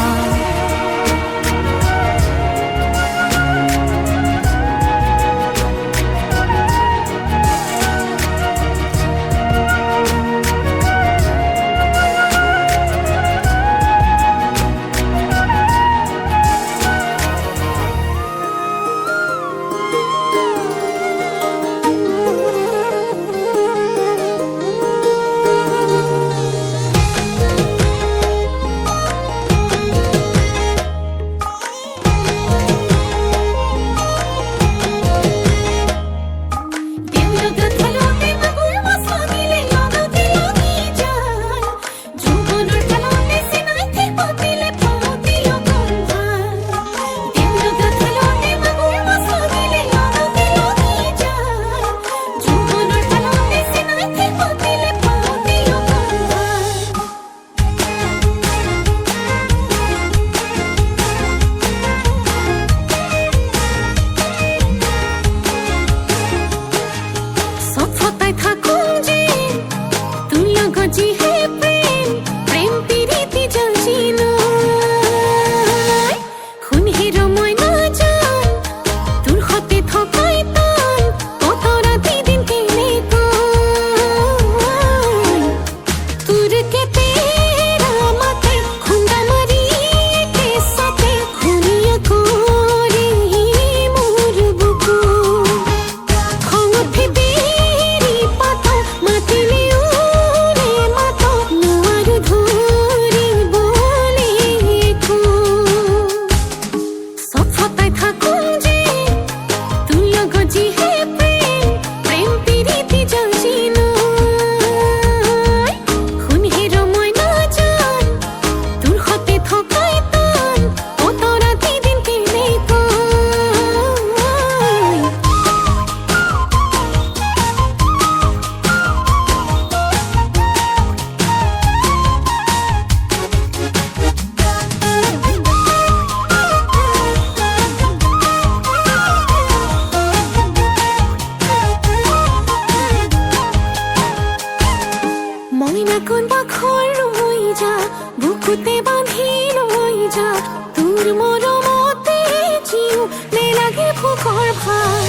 লাগে ভোকৰ ভাত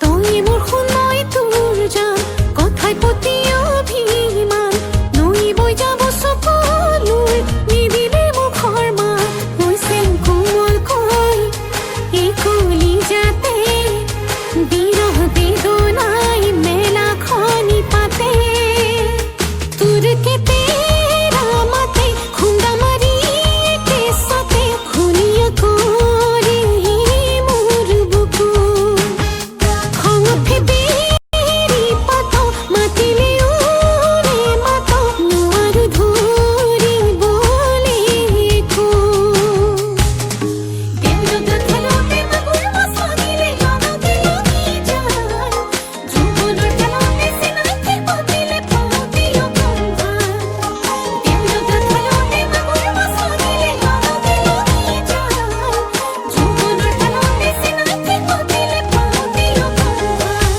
তই মোৰ শুন মই তোৰ যাম কথাই প্ৰতি অভিমান নৈ বৈ যাব চকুলৈ নিদিলে মুখৰ মাত হৈছে কোমল কৈ এই কলি যাতে বিৰহ বেদনাই মেলা খনি পাতে তোৰ কেতে ৰামাতে খুন্দা মাৰি কেঁচাতে খুনিয়া কৰি মোৰ বুকু খঙতে বেৰি পাত মাতিলে উৰে মাত নোৱাৰো ধৰিবলৈ একো দেউলগা খেলতে মাগুৰ মাছ লাগিলে লগতে লগি যায় জীৱনৰ খেলতে চিনাকি পাতিলে পাওঁতে অকণ ভাল দেউলগা খেলতে মাগুৰ মাছ লাগিলে লগতে লগি যায় জীৱনৰ খেলতে চিনাকি পাতিলে পাওঁতে অকণ ভাল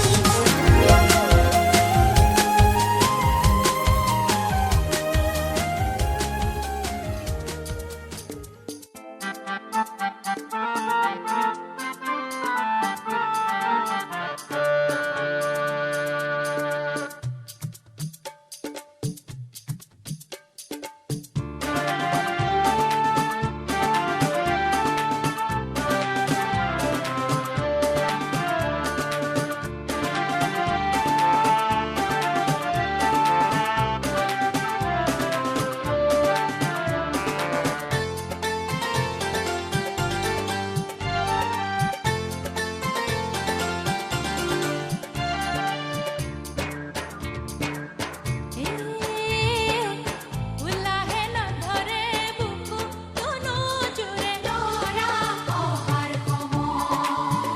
উলাহে নধৰে বুকু কোনো জোৰে লৰা অহাৰ সময়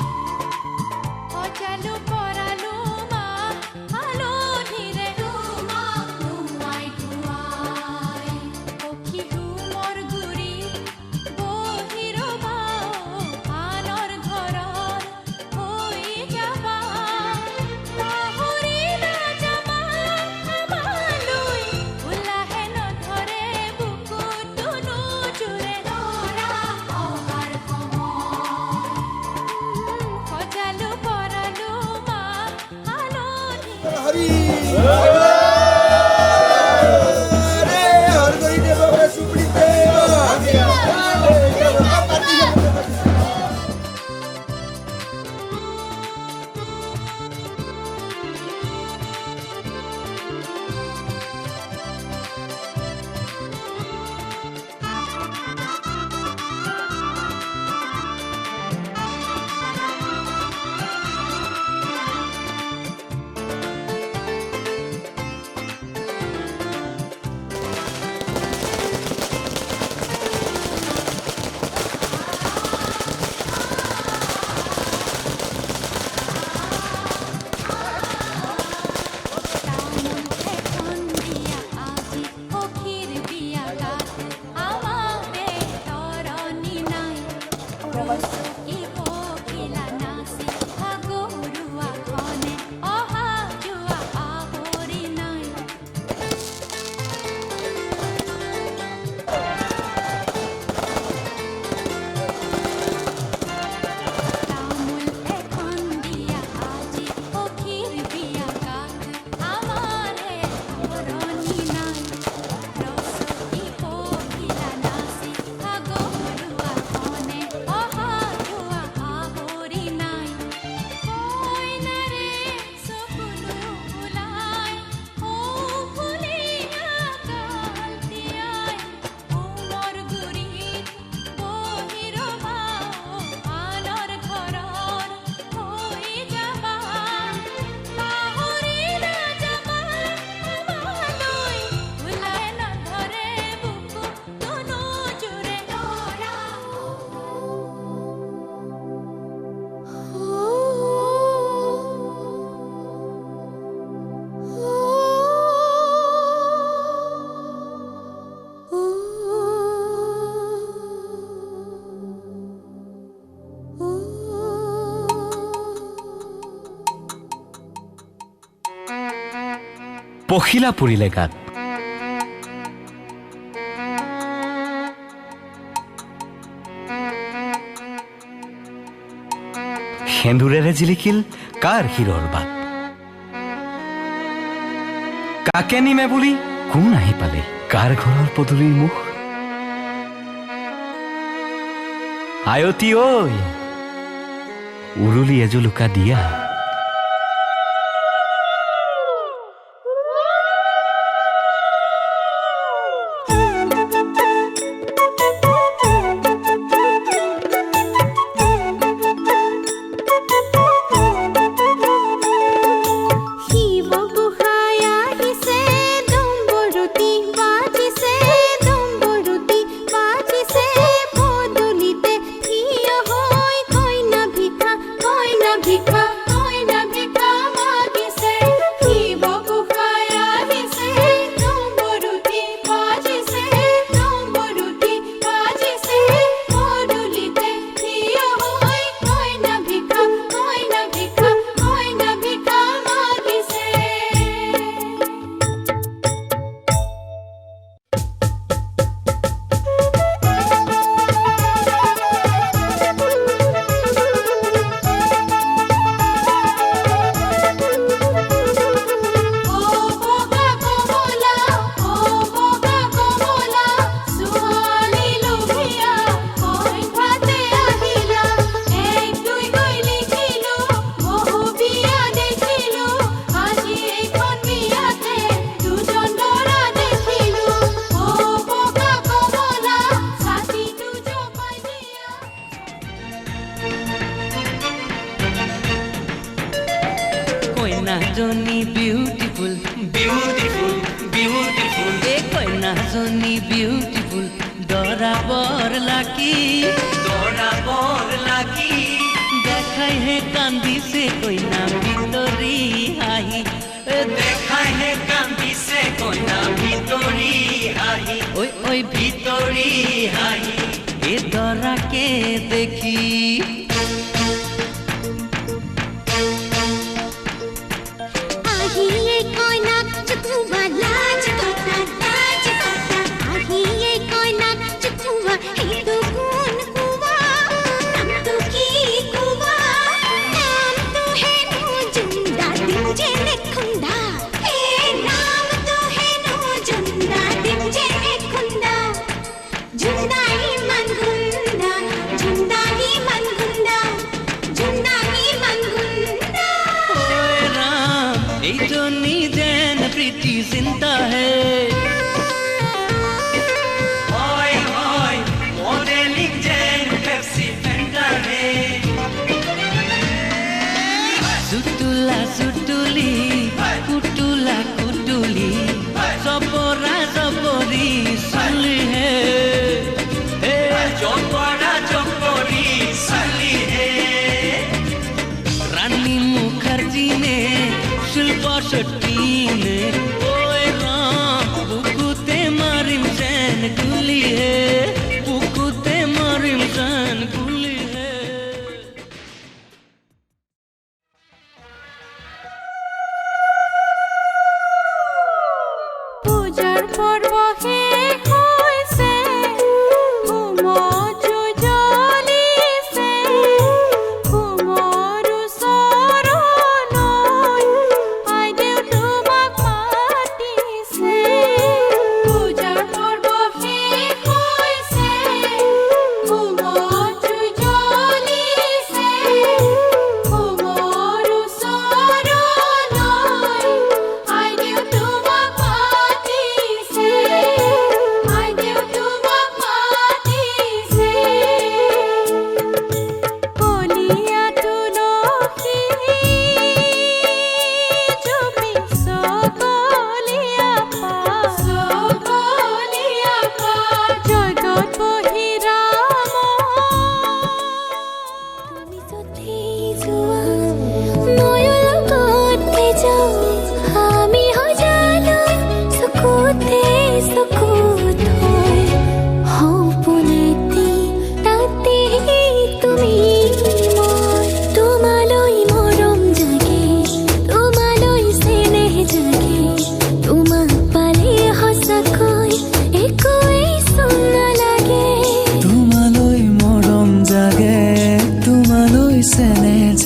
সজালো পৰালো মা হালধিৰে তোমাক ধুৱাই ধুৱাই সখী মোৰ গুৰি বহি ৰবা আনৰ ঘৰত হৈ যাবা পাহৰি নাযাবা আমালৈ উলাহে নধৰে বুকু কোনো জোৰে লৰা অহাৰ সময় সজালো পৰালো মা হালধি পখিলা পৰিলে গাত সেন্দুৰেৰে জিলিকিল কাৰ শিৰৰ বাট কাকে নিমে বুলি কোন আহি পালে কাৰ ঘৰৰ পদূলিৰ মুখ আয়তী ঐ উৰুলি এজোলোকা দিয়া শিৱ গোসাঁই আহিছে ডম্বৰুতি বাজিছে ডম্বৰুতি বাজিছে পদূলিতে থিয় হৈ কইনা ভিক্ষা মাগিছে শিৱ গোসাঁই আহিছে ডম্বৰুতি বাজিছে ডম্বৰুতি বাজিছে পদূলিতে থিয় হৈ কইনা ভিক্ষা মাগিছে ও বগা কমলা সুহানি লোভিয়া কইভাতে আহিলা এক দুই গৈ লিখিলো বহু বিয়া দেখিলো আজি এইখন বিয়াতে দুজন ল'ৰা দেখিলো ও বগা কমলা ছাতিটো জপাই দিয়া কইনাজনী বিউটিফুল বিউটিফুল বিউটিফুল এই কইনাজনী বিউটিফুল দৰাবৰ লাগি দেখাইহে কান্দিছে কইনা ভিতৰি হাঁহি দেখাইহে কান্দিছে কইনা ভিতৰি হাঁহি ঐ ভিতৰি হাঁহি এই দৰাকে দেখি আহিয়ে কইনাক চুকুবা লাজ কথা আহিয়ে কইনাক চুকুবা সেইটো কোন কুবা নামটো কি কুবা নামটো হেনো জুন্দা দিম যে নেখুন্দা নামটো হেনো জুন্দা দিম যে নেখুন্দা জুন্দা ইমান গুন্দা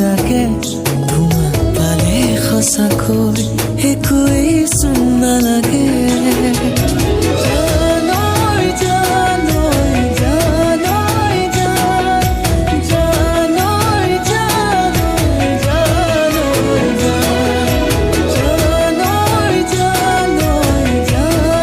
জাগে তোমাক পালে সঁচাকৈ একোৱেই চোন নালাগে জানৈ জানৈ জানৈ জানৈ জানৈ জানৈ জানৈ জানৈ জানৈ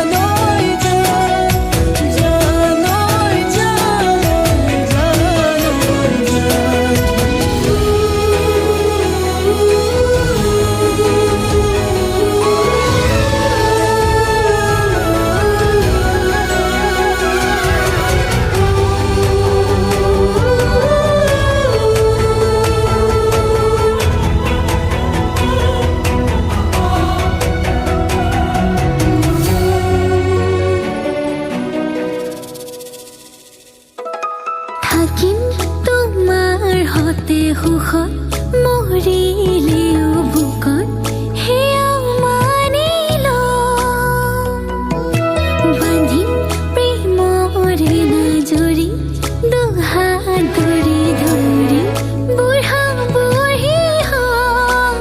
থাকিম তোমাৰ হতে সুখত মৰিলেও বুকত সেয়া মানি লম বান্ধিম প্ৰেমৰে নাজৰি দুহাত ধৰি ধৰি বুঢ়া বুঢ়ী হম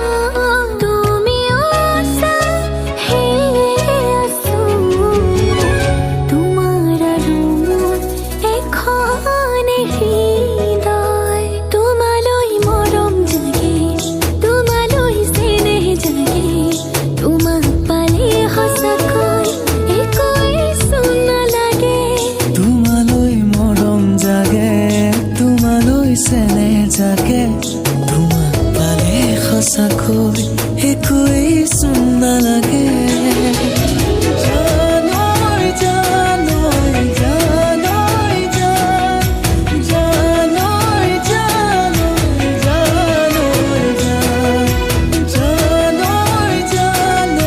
তুমিও আছা সেয়ে আছো তোমাৰ আৰু মোৰ এখনে হৃদয় তোমালৈ মৰম জাগে তোমালৈ চেনেহ জাগে তোমাক পালে সঁচাকৈ একোৱেই চোন নালাগে তোমালৈ মৰম জাগে তোমালৈ চেনেহ জাগে তোমাক পালে সঁচাকৈ একোৱেই চোন নালাগে জানৈ জানৈ জানৈ জানৈ জানৈ জানৈ জানৈ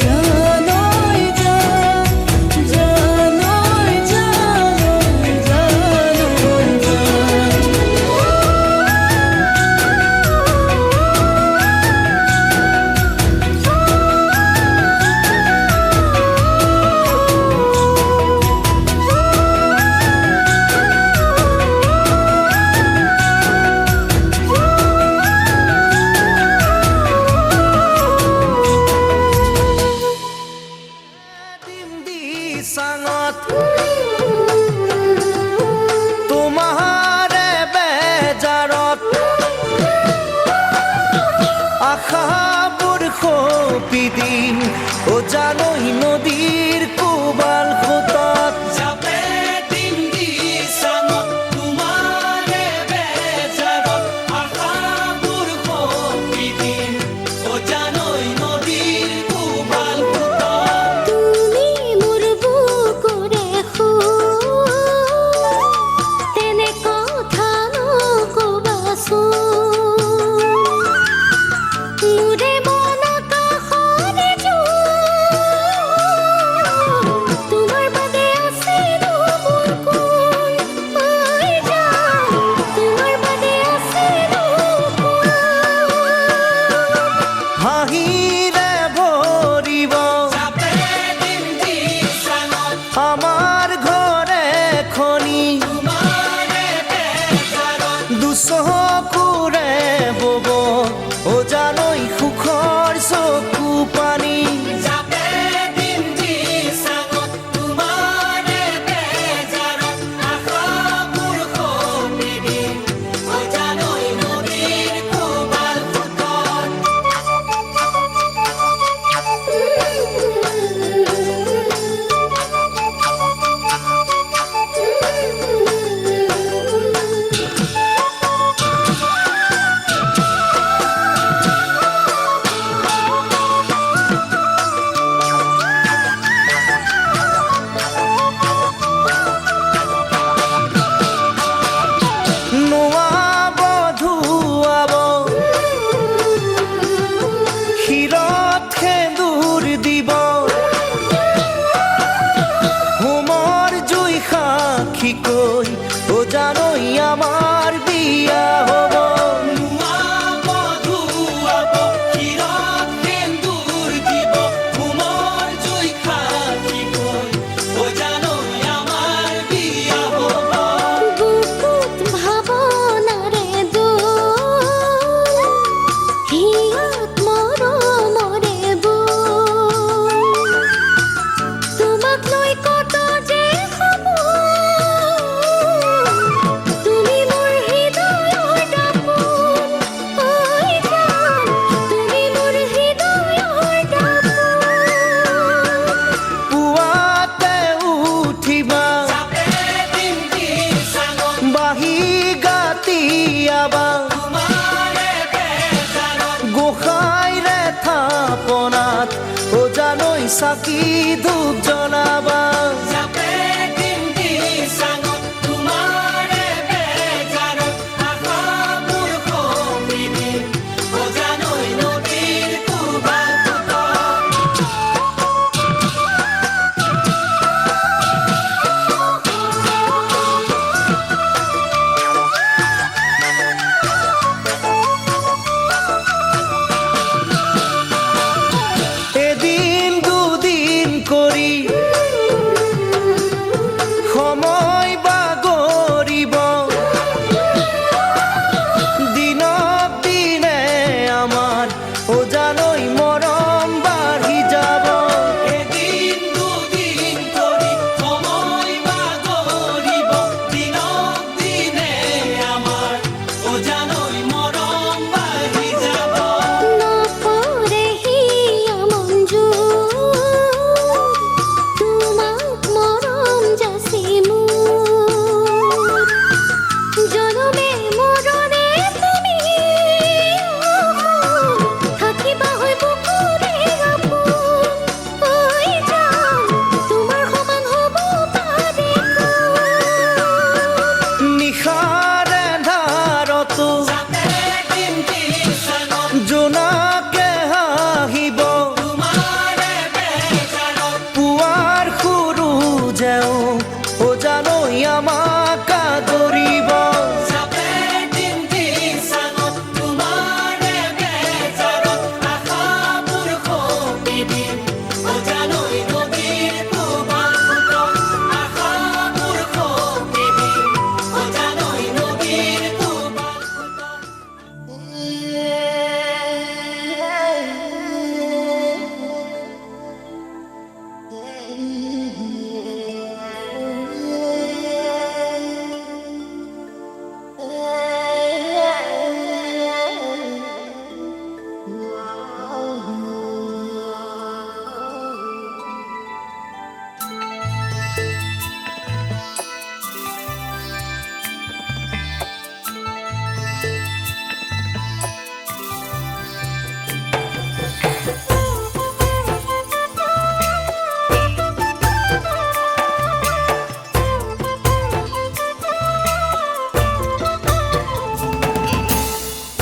জানৈ জানৈ চাঙত তোমাৰে বেজাৰত আশাবোৰ সপি দিম ও জানৈ নদীৰ কোবাল সোঁতত যাবে দিম দি চাঙত তোমাৰে বেজাৰত আশাবোৰ সপি দিম ও জানৈ নদীৰ কোবাল সোঁতত তুমি মোৰ বুকুৰে তেনে কথা নকবাচোন মোৰে মন কাষৰে তোমাৰ বাদে আছেনো মোৰ কোন ঐ জান তোমাৰ বাদে আছেনো কোন হাঁহিৰে ভৰিব আমাৰ ঘৰে খনি দুচকুৰে বব ও জানৈ সুখৰ চকু পানী যাবা গোসাঁইৰে থাপনাত জানৈ চাকি ধূপ জ্বলাবা এদিন দুদিন কৰি সময় বাগৰিব দিনক দিনে আমাৰ জানৈ মৰম বাঢ়ি যাব এদিন দুদিন কৰি সময় বাগৰিব দিনক দিনে আমাৰ জানৈ মৰম বাঢ়ি যাব নপৰেহি মঞ্জু তোমাক মৰম যাচি মোৰ জনমে মৰণে তুমি থাকিবা হৈ বুকুৰে আপোন হৈ যাম তোমাৰ সমান হ'ব পাৰে নিশাৰে ধাৰতো জোনাকে হাঁহিব পুৱাৰ সূৰুজেও জানৈ আমাক আদৰিব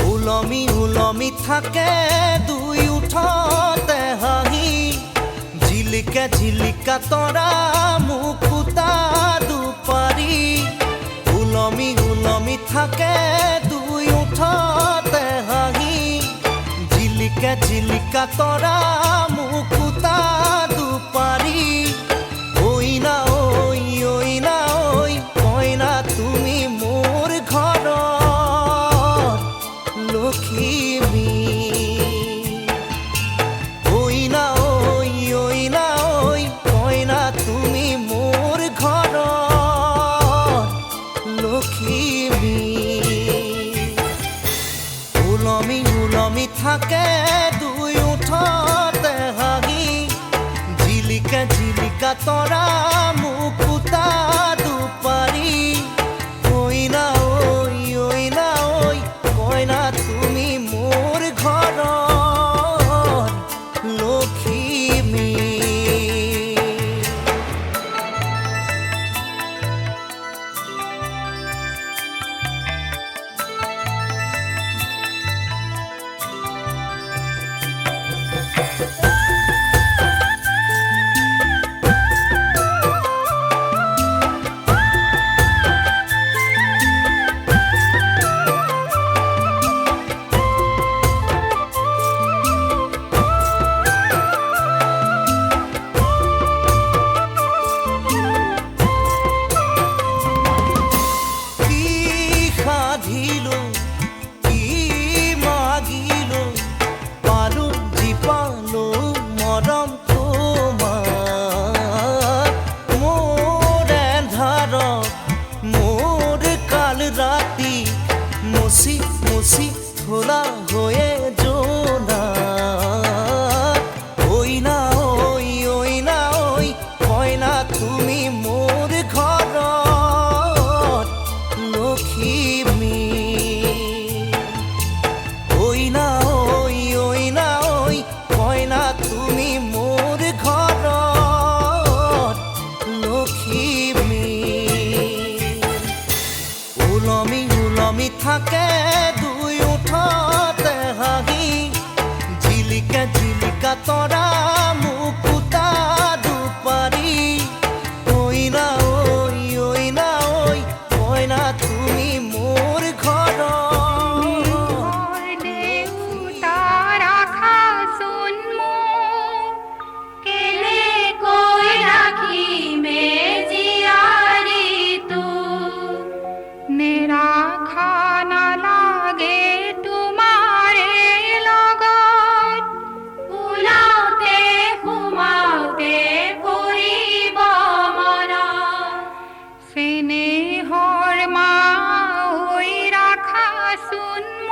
উলমি উলমি থাকে দুই উঠতে হাঁহি জিলিকা জিলিকা তৰা মুকুতা দুপাৰি উলমি উলমি থাকে দুই উঠতে হাঁহি জিলিকা জিলিকা তৰা মুকুতা দুপাৰি ঐ না ঐ কইনা তুমি মোৰ ঘৰৰ লখিমী ঐ না ঐ কইনা তুমি মোৰ ঘৰৰ লখিমী উলমি উলমি থাকে দুই উঠতে হাঁহি জিলিকা জিলিকা তৰা মুকুতা দুপাৰি ঐ না ঐ কইনা তুমি মোৰ ঘৰৰ লখিমী খোলা হয়ে জোনা ওই না ওই কইনা তুমি মোৰ ঘৰ লক্ষ্মী থাকে দুই ওঠতে হাঁহি জিলিকা জিলিকা তৰা মুকুতা দুপাৰি ঐনা ঐ কইনা তুমি মোৰ ঘৰৰ Hor ma oi rakha sun